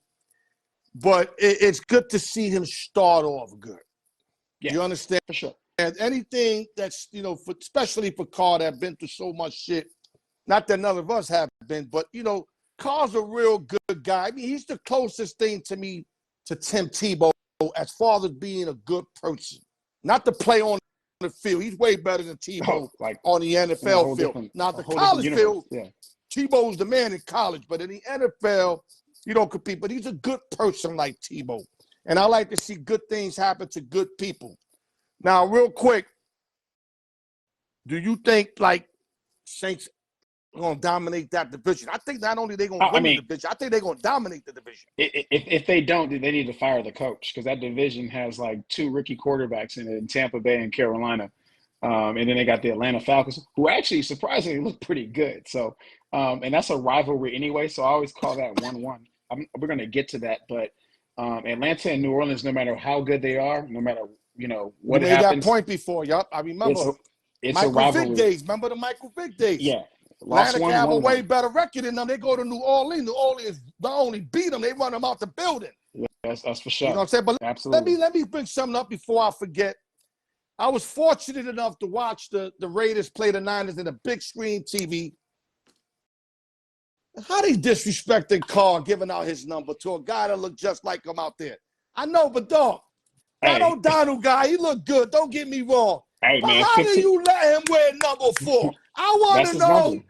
Speaker 1: but it's good to see him start off good.
Speaker 3: Yeah,
Speaker 1: you understand?
Speaker 3: For sure.
Speaker 1: And anything that's, especially for Carr that been through so much shit, not that none of us have been, but, Carr's a real good guy. I mean, he's the closest thing to me to Tim Tebow as far as being a good person. Not to play on the field. He's way better than Tebow on the NFL field. Now, the college field, Tebow's the man in college, but in the NFL, you don't compete. But he's a good person like Tebow. And I like to see good things happen to good people. Now, real quick, do you think Saints are going to dominate that division? I think not only they're going to win the division, I think they're going to dominate the division.
Speaker 3: If they don't, they need to fire the coach because that division has 2 rookie quarterbacks in it in Tampa Bay and Carolina. And then they got the Atlanta Falcons, who actually surprisingly look pretty good. So, and that's a rivalry anyway, so I always call that 1-1. We're going to get to that, but Atlanta and New Orleans, no matter how good they are, no matter what happens.
Speaker 1: You made that point before, yup. I remember.
Speaker 3: It's
Speaker 1: Michael
Speaker 3: a rivalry.
Speaker 1: Vick days. Remember the Michael Vick days?
Speaker 3: Yeah.
Speaker 1: Atlanta have a way better record than them. They go to New Orleans. New Orleans not only beat them, they run them out the building.
Speaker 3: Yeah, that's for sure.
Speaker 1: You know what I'm saying? But
Speaker 3: absolutely.
Speaker 1: Let me bring something up before I forget. I was fortunate enough to watch the Raiders play the Niners in a big screen TV. How they disrespecting Carr, giving out his number to a guy that looked just like him out there. I know, but dog, that O'Donnell guy, he looked good. Don't get me wrong.
Speaker 3: Hey,
Speaker 1: but
Speaker 3: man,
Speaker 1: how do you let him wear number 4? I want to know.
Speaker 3: Number.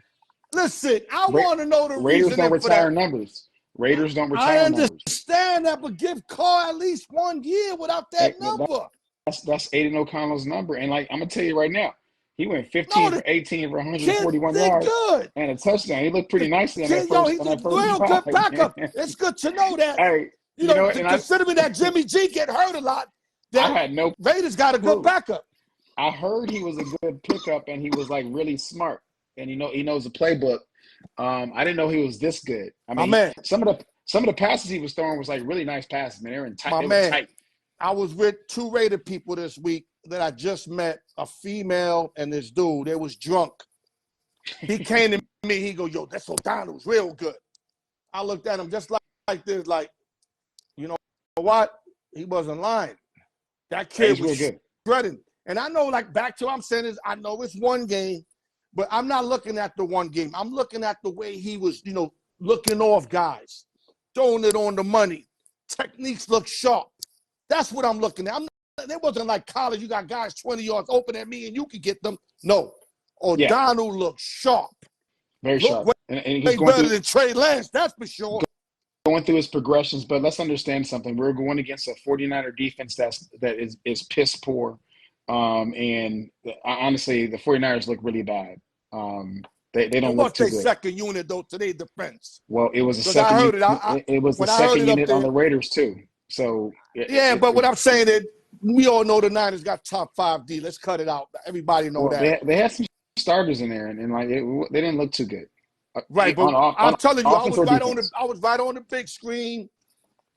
Speaker 1: Listen, I want to know the
Speaker 3: Raiders
Speaker 1: reasoning
Speaker 3: don't
Speaker 1: for
Speaker 3: retire
Speaker 1: that.
Speaker 3: numbers. Raiders don't retire numbers.
Speaker 1: I understand that, but give Carr at least 1 year without that number.
Speaker 3: That's Aiden O'Connell's number. And I'm going to tell you right now, he went 15 for 18 for 141 yards
Speaker 1: good.
Speaker 3: and a touchdown. He looked pretty nicely on that
Speaker 1: He's a real good backup. It's good to know that.
Speaker 3: Hey,
Speaker 1: You know,
Speaker 3: And
Speaker 1: considering that Jimmy G get hurt a lot,
Speaker 3: I had no
Speaker 1: Raiders got a good
Speaker 3: clue.
Speaker 1: backup.
Speaker 3: I heard he was a good pickup and he was like really smart and he knows the playbook. I didn't know he was this good. I
Speaker 1: My
Speaker 3: mean,
Speaker 1: man.
Speaker 3: some of the passes he was throwing was like really nice passes, man. They were tight.
Speaker 1: My
Speaker 3: They
Speaker 1: man.
Speaker 3: were tight.
Speaker 1: I was with 2 Raider people this week that I just met, a female and this dude. They was drunk. He came to me. He go, yo, that's O'Donnell's real good. I looked at him just like this, like, you know what? He wasn't lying. That kid was shredding. And I know, like, back to what I'm saying is, I know it's one game, but I'm not looking at the one game. I'm looking at the way he was, looking off guys, throwing it on the money. Techniques look sharp. That's what I'm looking at. It wasn't like college. You got guys 20 yards open at me and you can get them. No. O'Donnell looked sharp.
Speaker 3: Very sharp.
Speaker 1: And he's going better than Trey Lance, that's for sure.
Speaker 3: Going through his progressions, but let's understand something. We're going against a 49er defense that is piss poor. And honestly, the 49ers look really bad. They don't look too good.
Speaker 1: What's their second unit, though, to their defense?
Speaker 3: Well, it was a second unit. It was the second unit on the Raiders, too. So
Speaker 1: but what I'm saying is, we all know the Niners got top 5 D. Let's cut it out. Everybody know that.
Speaker 3: They had some starters in there, and like they didn't look too good.
Speaker 1: Right, but I'm telling you, I was right on the big screen.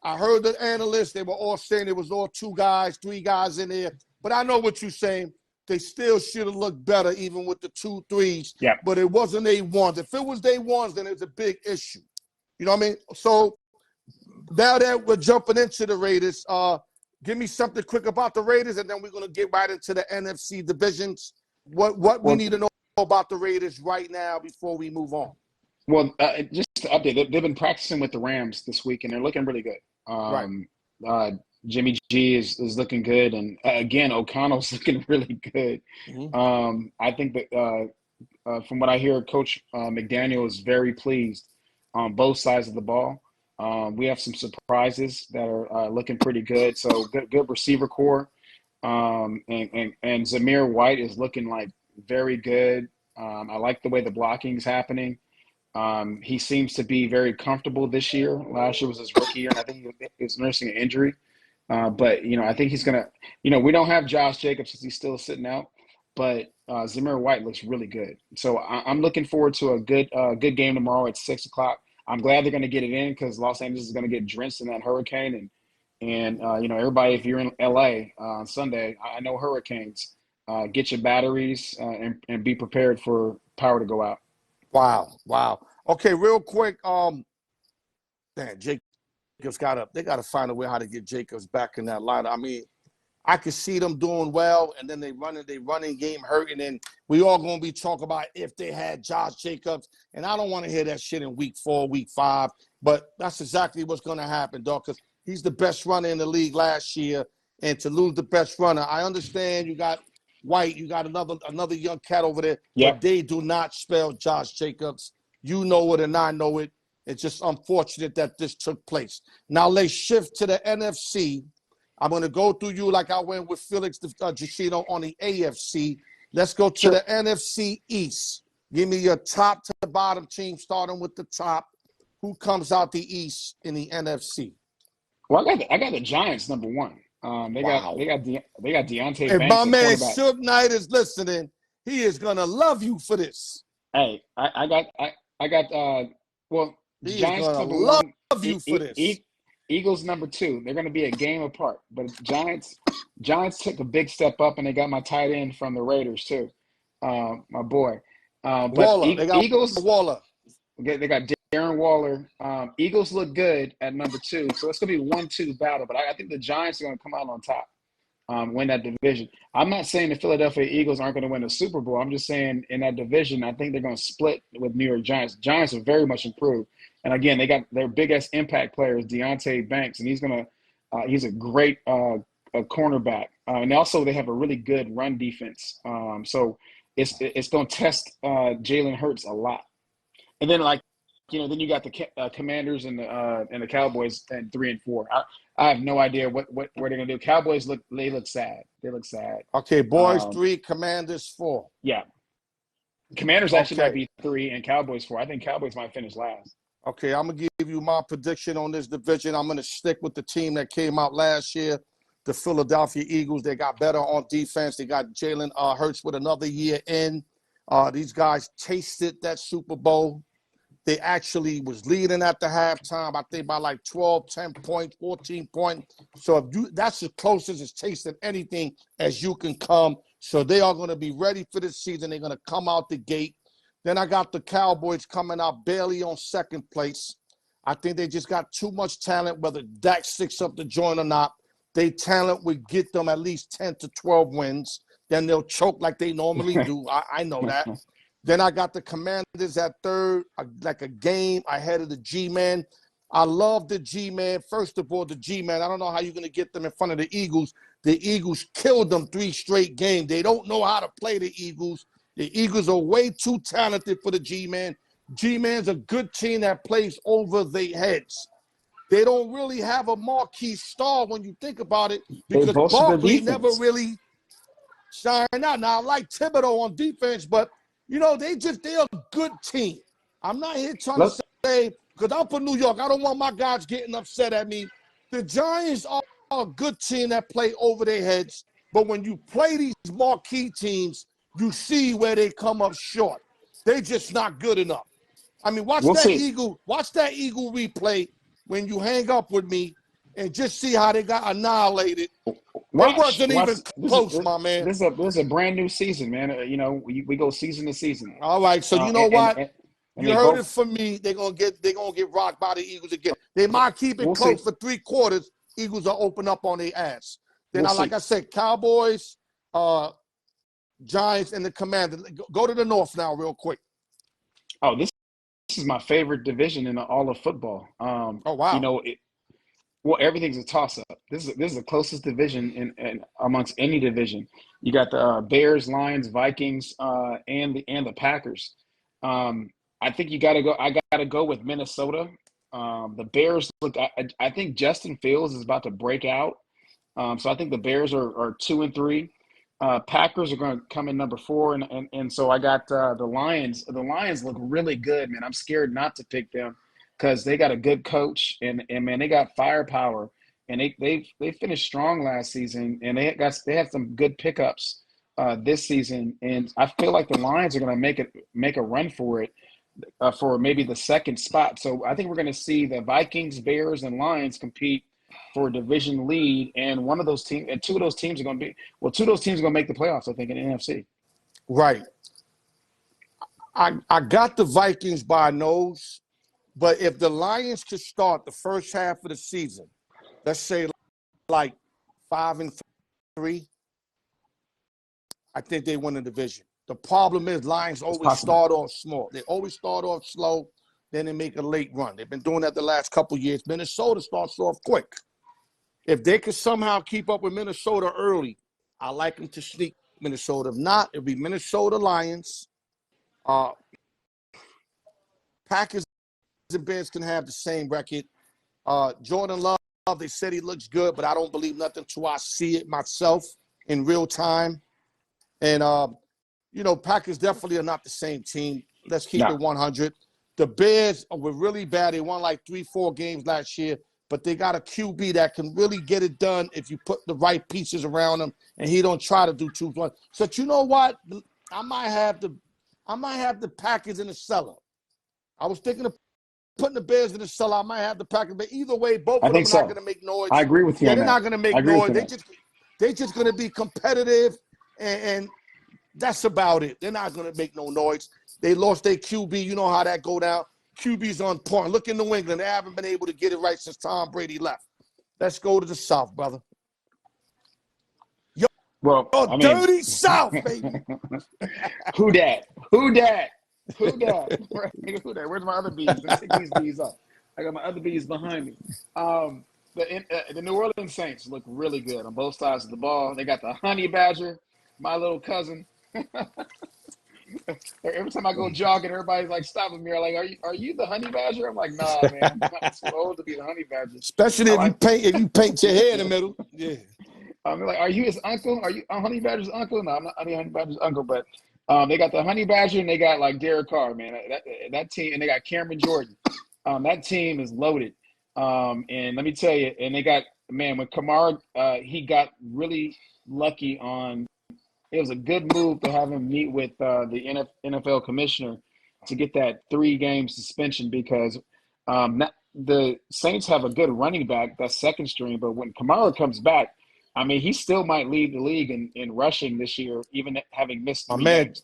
Speaker 1: I heard the analysts; they were all saying it was all 2 guys, 3 guys in there. But I know what you're saying. They still should have looked better, even with the 2 threes.
Speaker 3: Yeah.
Speaker 1: But it wasn't A1s. If it was A1s, then it's a big issue. You know what I mean? So now that we're jumping into the Raiders, give me something quick about the Raiders, and then we're going to get right into the NFC divisions. What we need to know about the Raiders right now before we move on.
Speaker 3: Well, just to update, they've been practicing with the Rams this week, and they're looking really good.
Speaker 1: Right.
Speaker 3: Jimmy G is looking good, and again, O'Connell's looking really good.
Speaker 1: Mm-hmm.
Speaker 3: I think that from what I hear, Coach McDaniel is very pleased on both sides of the ball. We have some surprises that are looking pretty good. So good receiver core, and Zamir White is looking like very good. I like the way the blocking is happening. He seems to be very comfortable this year. Last year was his rookie year, and I think he was nursing an injury. But I think he's gonna. We don't have Josh Jacobs because he's still sitting out. But Zamir White looks really good. So I'm looking forward to a good game tomorrow at 6:00. I'm glad they're going to get it in because Los Angeles is going to get drenched in that hurricane. And everybody, if you're in LA on Sunday, I know hurricanes. Get your batteries and be prepared for power to go out.
Speaker 1: Wow. Okay, real quick. Jacobs they got to find a way how to get Jacobs back in that line. I mean, I could see them doing well, and then they running game hurting, and we all going to be talking about if they had Josh Jacobs, and I don't want to hear that shit in week 4, week 5, but that's exactly what's going to happen, dog, because he's the best runner in the league last year, and to lose the best runner, I understand you got White, you got another young cat over there,
Speaker 3: Yep.
Speaker 1: But they do not spell Josh Jacobs. You know it, and I know it. It's just unfortunate that this took place. Now let's shift to the NFC. I'm going to go through you like I went with Felix Giacchino on the AFC. Let's go to the NFC East. Give me your top to the bottom team, starting with the top. Who comes out the East in the NFC?
Speaker 3: Well, I got the Giants number 1. They got Deontay
Speaker 1: If
Speaker 3: Banks.
Speaker 1: my man Suge Knight is listening, he is gonna love you for this.
Speaker 3: Hey, I got
Speaker 1: he
Speaker 3: Giants
Speaker 1: is gonna
Speaker 3: number
Speaker 1: love
Speaker 3: 1.
Speaker 1: You for this.
Speaker 3: Eagles number 2. They're going to be a game apart. But Giants took a big step up, and they got my tight end from the Raiders too, my boy. But
Speaker 1: Waller. They got
Speaker 3: Eagles.
Speaker 1: Waller.
Speaker 3: They got Darren Waller. Eagles look good at number 2, so it's going to be a 1-2 battle. But I think the Giants are going to come out on top, win that division. I'm not saying the Philadelphia Eagles aren't going to win the Super Bowl. I'm just saying in that division, I think they're going to split with New York Giants. Giants are very much improved. And again, they got their biggest impact player is Deontay Banks, and he's a great cornerback. And also they have a really good run defense. So it's going to test Jalen Hurts a lot. And then then you got the Commanders and the Cowboys at 3 and 4. I have no idea what they're going to do. Cowboys look sad. They look sad.
Speaker 1: Okay, boys 3, Commanders 4.
Speaker 3: Yeah. Commanders actually might be 3 and Cowboys 4. I think Cowboys might finish last.
Speaker 1: Okay, I'm gonna give you my prediction on this division. I'm gonna stick with the team that came out last year, the Philadelphia Eagles. They got better on defense. They got Jalen Hurts with another year in. These guys tasted that Super Bowl. They actually was leading at the halftime, I think by like 12, 10 points, 14 points. So that's as close as it's tasted anything as you can come. So they are going to be ready for this season. They're going to come out the gate. Then I got the Cowboys coming out barely on second place. I think they just got too much talent, whether Dak sticks up the joint or not. They talent would get them at least 10 to 12 wins. Then they'll choke like they normally do. I know that. Then I got the Commanders at third, like a game ahead of the G-Man. I love the G-Man. First of all, the G-Man, I don't know how you're going to get them in front of the Eagles. The Eagles killed them 3 straight games. They don't know how to play the Eagles. The Eagles are way too talented for the G-Man. G-Man's a good team that plays over their heads. They don't really have a marquee star when you think about it because Barkley never really shined out. Now, I like Thibodeau on defense, but they're a good team. I'm not here trying to say, because I'm from New York, I don't want my guys getting upset at me. The Giants are a good team that play over their heads, but when you play these marquee teams, you see where they come up short. They just not good enough. I mean, watch that Eagle replay when you hang up with me and just see how they got annihilated. It wasn't even close, my man.
Speaker 3: This is a brand new season, man. We go season to season.
Speaker 1: All right, so you know what? You heard it from me. They're gonna get rocked by the Eagles again. They might keep it close for 3 quarters. Eagles will open up on their ass. Then, like I said, Cowboys, Giants, and the Commanders. Go to the North now, real quick.
Speaker 3: Oh, this is my favorite division in all of football.
Speaker 1: Oh wow!
Speaker 3: Well, everything's a toss-up. This is the closest division in amongst any division. You got the Bears, Lions, Vikings, and the Packers. I think you got to go. I got to go with Minnesota. The Bears look. I think Justin Fields is about to break out. So I think the Bears are 2-3. Packers are going to come in number 4, and so I got the Lions. The Lions look really good, man. I'm scared not to pick them because they got a good coach and man, they got firepower, and they finished strong last season, and they had some good pickups this season, and I feel like the Lions are going to make a run for it for maybe the second spot. So I think we're going to see the Vikings, Bears, and Lions compete for a division lead, and two of those teams are going to make the playoffs, I think, in the NFC.
Speaker 1: Right. I got the Vikings by a nose, but if the Lions could start the first half of the season, let's say like 5-3, I think they win the division. The problem is Lions always start off small. They always start off slow, then they make a late run. They've been doing that the last couple of years. Minnesota starts off quick. If they could somehow keep up with Minnesota early, I like them to sneak Minnesota. If not, it'll be Minnesota Lions. Packers and Bears can have the same record. Jordan Love, they said he looks good, but I don't believe nothing till I see it myself in real time. And, Packers definitely are not the same team. Let's keep it 100. The Bears were really bad. They won like 3-4 games last year, but they got a QB that can really get it done if you put the right pieces around him, and he don't try to do too much. So you know what? I might have the Packers in the cellar. I was thinking of putting the Bears in the cellar. I might have the Packers, but either way, both of them are not going to make noise.
Speaker 3: I agree with you.
Speaker 1: Yeah, they're not going to make noise. They're just going to be competitive, and that's about it. They're not going to make no noise. They lost their QB. You know how that go down. QB's on point. Look in New England. They haven't been able to get it right since Tom Brady left. Let's go to the South, brother. Dirty South, baby.
Speaker 3: Who dat? Where's my other bees? Let me take these bees up. I got my other bees behind me. The New Orleans Saints look really good on both sides of the ball. They got the Honey Badger, my little cousin. Every time I go jogging, everybody's like stopping me. Like, are you the Honey Badger? I'm like, nah, man. I'm not too old to be the Honey Badger.
Speaker 1: Especially if you paint your hair in the middle. Yeah.
Speaker 3: I'm like, are you his uncle? Are you Honey Badger's uncle? No, I'm not Honey Badger's uncle, but they got the Honey Badger and they got like Derek Carr, man. That team, and they got Cameron Jordan. That team is loaded. And let me tell you, and they got, man, when Kamara, he got really lucky on, it was a good move to have him meet with the NFL commissioner to get that 3-game suspension because the Saints have a good running back, that's second string, but when Kamara comes back, I mean, he still might lead the league in rushing this year, even having missed
Speaker 1: My
Speaker 3: 3
Speaker 1: man,
Speaker 3: games.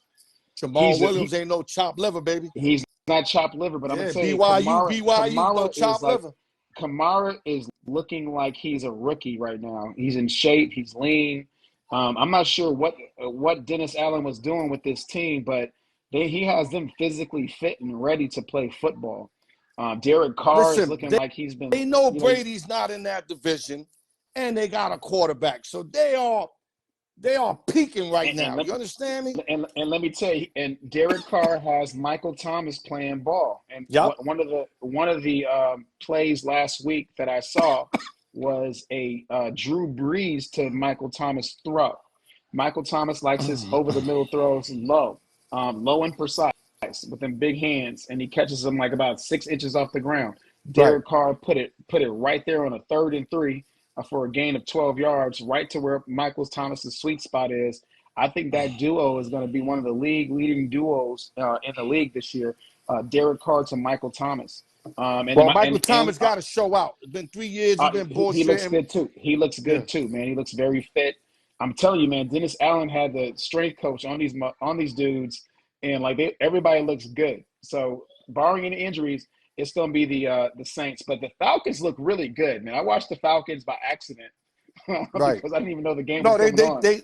Speaker 1: Jamal Williams ain't no chopped liver, baby.
Speaker 3: He's not chopped liver, but I'm
Speaker 1: Yeah,
Speaker 3: gonna tell you,
Speaker 1: BYU, no chopped liver.
Speaker 3: Kamara is looking like he's a rookie right now. He's in shape. He's lean. I'm not sure what Dennis Allen was doing with this team, but he has them physically fit and ready to play football. Derek Carr is
Speaker 1: Listen,
Speaker 3: looking like he's been.
Speaker 1: they know Brady's not in that division, and they got a quarterback, so they are peaking right now. You understand me?
Speaker 3: And let me tell you, and Derek Carr has Michael Thomas playing ball. And
Speaker 1: Yep.
Speaker 3: one of the plays last week that I saw was a Drew Brees to Michael Thomas throw. Michael Thomas likes his over the middle throws low and precise with them big hands, and he catches them like about 6 inches off the ground. Derek Carr put it right there on a 3rd and 3. For a gain of 12 yards, right to where Michael Thomas's sweet spot is. I think that duo is going to be one of the league-leading duos in the league this year, Derek Carr to Michael Thomas.
Speaker 1: Michael Thomas got to show out. It's been 3 years. He's been bullshitting.
Speaker 3: He looks good, too. He looks good, too, man. He looks very fit. I'm telling you, man, Dennis Allen had the strength coach on these dudes, and, like, everybody looks good. So, barring any injuries, it's going to be the Saints. But the Falcons look really good, man. I watched the Falcons by accident because I didn't even know the game was going on. They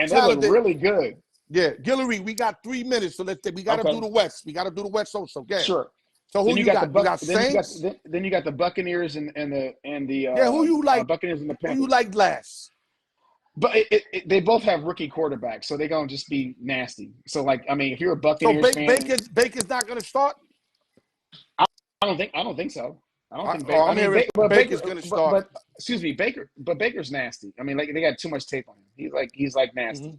Speaker 3: look really good.
Speaker 1: Yeah, Guillory, we got 3 minutes, so we got to do the West. We got to do the West also. Yeah.
Speaker 3: Sure.
Speaker 1: So who you got? You got
Speaker 3: Saints? Then you got the Buccaneers and the
Speaker 1: who you like?
Speaker 3: Buccaneers and the Panthers.
Speaker 1: Who you like last?
Speaker 3: But they both have rookie quarterbacks, so they're going to just be nasty. So, like, I mean, if you're a Buccaneers fan.
Speaker 1: Baker's not going to start?
Speaker 3: I don't think so. I don't think
Speaker 1: Baker's going to start.
Speaker 3: But excuse me, Baker's nasty. I mean, like they got too much tape on him. He's like nasty.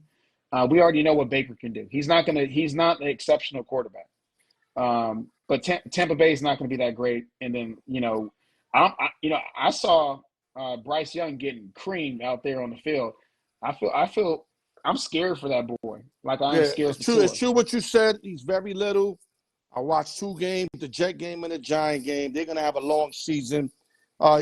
Speaker 3: Mm-hmm. We already know what Baker can do. He's not an exceptional quarterback. But Tampa Bay is not going to be that great. And then I saw Bryce Young getting creamed out there on the field. I feel I'm scared for that boy. Like I'm scared.
Speaker 1: It's true what you said. He's very little. I watched 2 games, the Jet game and the Giant game. They're going to have a long season.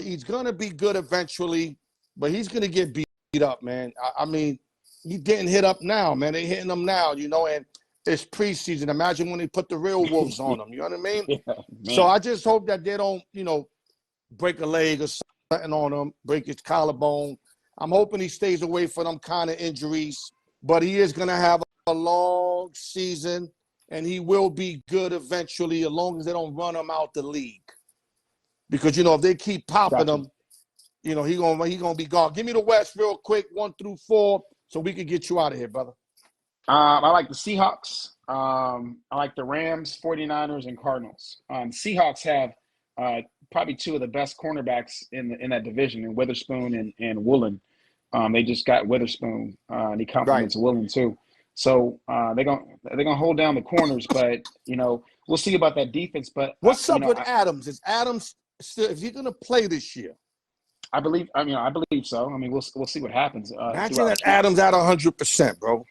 Speaker 1: He's going to be good eventually, but he's going to get beat up, man. I mean, he's getting hit up now, man. They're hitting him now, and it's preseason. Imagine when they put the real wolves on him. You know what I mean?
Speaker 3: Yeah,
Speaker 1: so I just hope that they don't, break a leg or something on him, break his collarbone. I'm hoping he stays away from them kind of injuries, but he is going to have a long season. And he will be good eventually as long as they don't run him out the league. Because, if they keep popping him, he gonna be gone. Give me the West real quick, 1 through 4, so we can get you out of here, brother.
Speaker 3: I like the Seahawks. I like the Rams, 49ers, and Cardinals. Seahawks have probably 2 of the best cornerbacks in that division, in Witherspoon and Woolen. They just got Witherspoon, and he complements Woolen too. So they're gonna hold down the corners, but we'll see about that defense. But
Speaker 1: what's up with Adams? Is Adams still? Is he gonna play this year?
Speaker 3: I believe so. I mean, we'll see what happens.
Speaker 1: Imagine that Adams at 100%, bro.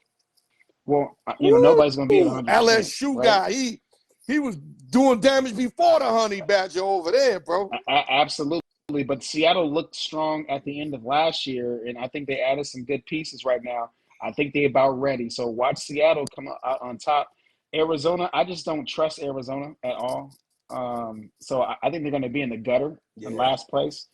Speaker 3: Well, nobody's gonna be at 100%.
Speaker 1: LSU guy, he was doing damage before the honey badger over there, bro.
Speaker 3: Absolutely, but Seattle looked strong at the end of last year, and I think they added some good pieces right now. I think they're about ready. So watch Seattle come out on top. Arizona, I just don't trust Arizona at all. So I think they're going to be in the gutter in last place.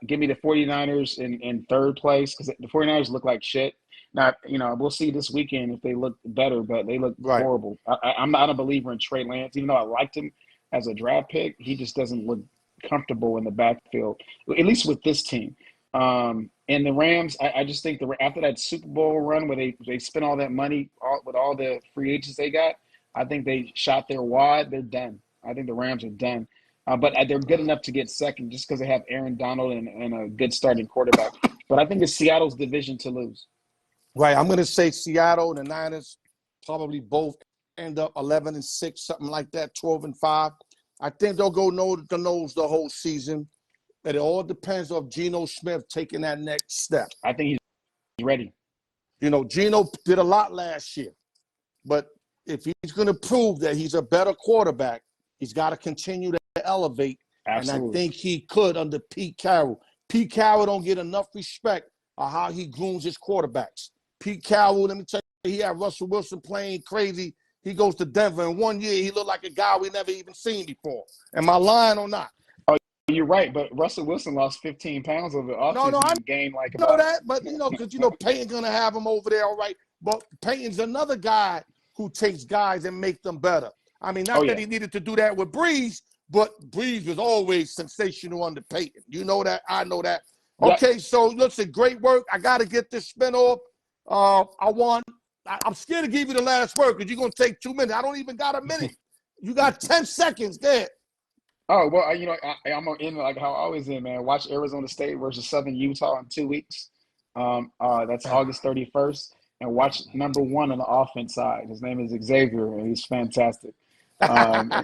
Speaker 3: Give me the 49ers in 3rd place because the 49ers look like shit. Now, we'll see this weekend if they look better, but they look horrible. I'm not a believer in Trey Lance. Even though I liked him as a draft pick, he just doesn't look comfortable in the backfield, at least with this team. And the Rams, I just think after that Super Bowl run where they spent all that money with all the free agents they got, I think they shot their wad. They're done. I think the Rams are done. But they're good enough to get second just because they have Aaron Donald and a good starting quarterback. But I think it's Seattle's division to lose.
Speaker 1: Right. I'm going to say Seattle and the Niners probably both end up 11-6, something like that, 12-5. I think they'll go nose to nose the whole season. But it all depends on Geno Smith taking that next step.
Speaker 3: I think he's ready.
Speaker 1: Geno did a lot last year. But if he's going to prove that he's a better quarterback, he's got to continue to elevate.
Speaker 3: Absolutely.
Speaker 1: And I think he could under Pete Carroll. Pete Carroll don't get enough respect on how he grooms his quarterbacks. Pete Carroll, let me tell you, he had Russell Wilson playing crazy. He goes to Denver. In 1 year, he looked like a guy we never even seen before. Am I lying or not?
Speaker 3: Oh, you're right. But Russell Wilson lost 15 pounds over the offseason.
Speaker 1: No, I
Speaker 3: gained like
Speaker 1: know that. But, because, Peyton's going to have him over there, all right. But Peyton's another guy who takes guys and make them better. I mean, not that he needed to do that with Breeze, but Breeze was always sensational under Peyton. You know that. I know that. Okay, so listen, great work. I got to get this spin off. I'm scared to give you the last word because you're going to take 2 minutes. I don't even got a minute. You got 10 seconds there.
Speaker 3: Oh, well, I'm in like how I always in, man. Watch Arizona State versus Southern Utah in 2 weeks. That's August 31st. And watch number 1 on the offense side. His name is Xavier, and he's fantastic.
Speaker 1: Mark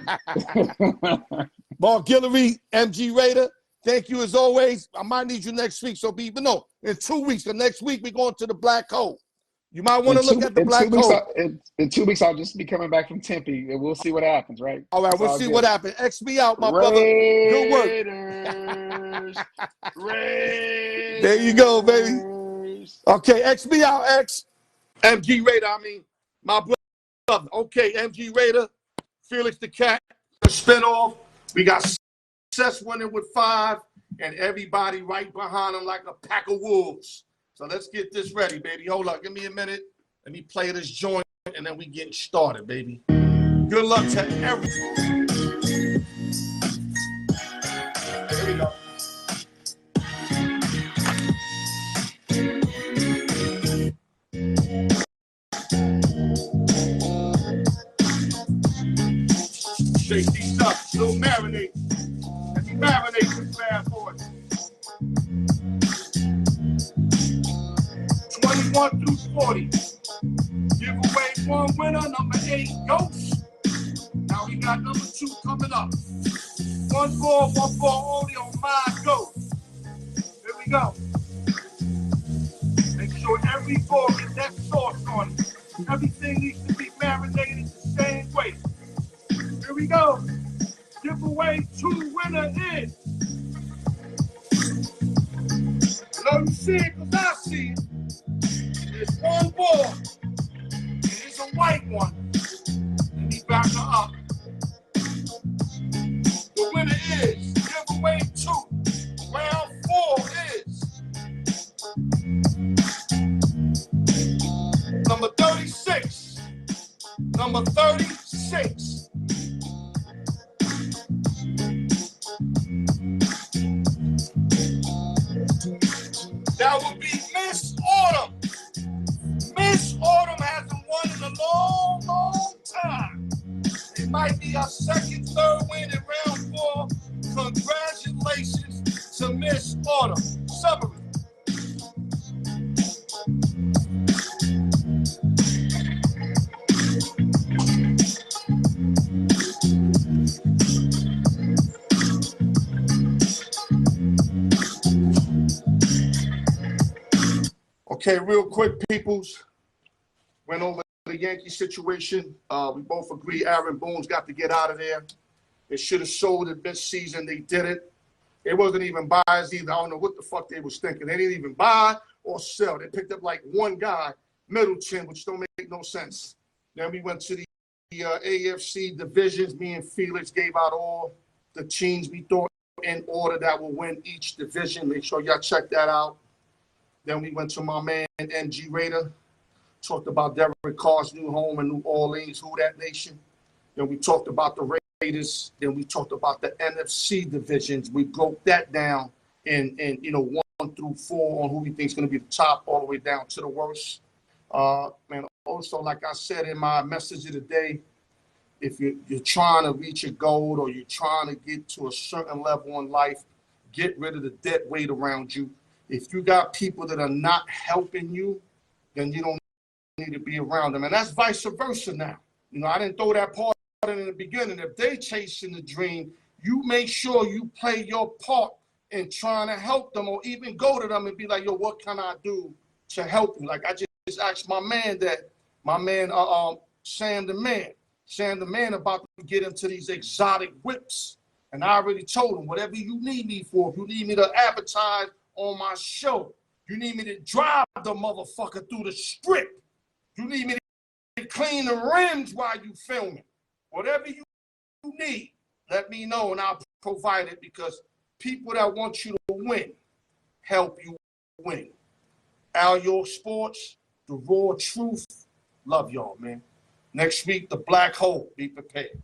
Speaker 1: Guillory, MG Raider, thank you as always. I might need you next week, in 2 weeks. The next week, we're going to the Black Hole. You might want to look at the Black Hole.
Speaker 3: In 2 weeks, I'll just be coming back from Tempe, and we'll see what happens, right?
Speaker 1: All right, we'll see what happens. X me out, my brother. Good work.
Speaker 3: Raiders.
Speaker 1: There you go, baby. Okay, X me out, X. MG Raider, my brother. Okay, MG Raider, Felix the Cat, the spinoff. We got Seth winning with 5, and everybody right behind him like a pack of wolves. So let's get this ready, baby. Hold up, give me a minute. Let me play this joint, and then we getting started, baby. Good luck to everyone. Here we go. Shake these up, little marinate. Let me marinate this bad boy. 21 through 40. Give away 1 winner, number 8, Ghost. Now we got number 2 coming up. 1 ball only on my Ghost. Here we go. Make sure every ball gets that sauce on it. Everything needs to be marinated the same way. Here we go. Giveaway 2 winner is. I know you see it because I see it. There's 1 ball. And it's a white one. Let me back her up. The winner is giveaway 2. Round 4 is number 36. Number 36. That would be Miss Autumn. Miss Autumn hasn't won in a long, long time. It might be our second, 3rd win in round 4. Congratulations to Miss Autumn. Summary. Okay, real quick, peoples. Went over the Yankee situation. We both agree Aaron Boone's got to get out of there. They should have sold it this season. They did it. It wasn't even buys either. I don't know what the fuck they was thinking. They didn't even buy or sell. They picked up like 1 guy, Middleton, which don't make no sense. Then we went to the AFC divisions. Me and Felix gave out all the teams we thought in order that will win each division. Make sure y'all check that out. Then we went to my man, NG Raider. Talked about Derek Carr's new home in New Orleans, Who Dat Nation. Then we talked about the Raiders. Then we talked about the NFC divisions. We broke that down in 1 through 4 on who we think is going to be the top all the way down to the worst. Also, like I said in my message of the day, if you're trying to reach a goal or you're trying to get to a certain level in life, get rid of the dead weight around you. If you got people that are not helping you, then you don't need to be around them. And that's vice versa now. I didn't throw that party in the beginning, if they chasing the dream, you make sure you play your part in trying to help them, or even go to them and be like, yo, what can I do to help you? Like I just asked my man Sam the man about to get into these exotic whips. And I already told him, whatever you need me for, if you need me to advertise on my show, you need me to drive the motherfucker through the strip, you need me to clean the rims while you filming, whatever you need, let me know and I'll provide it, because people that want you to win help you win. Al York Sports, the raw truth. Love y'all, man. Next week, the black hole. Be prepared.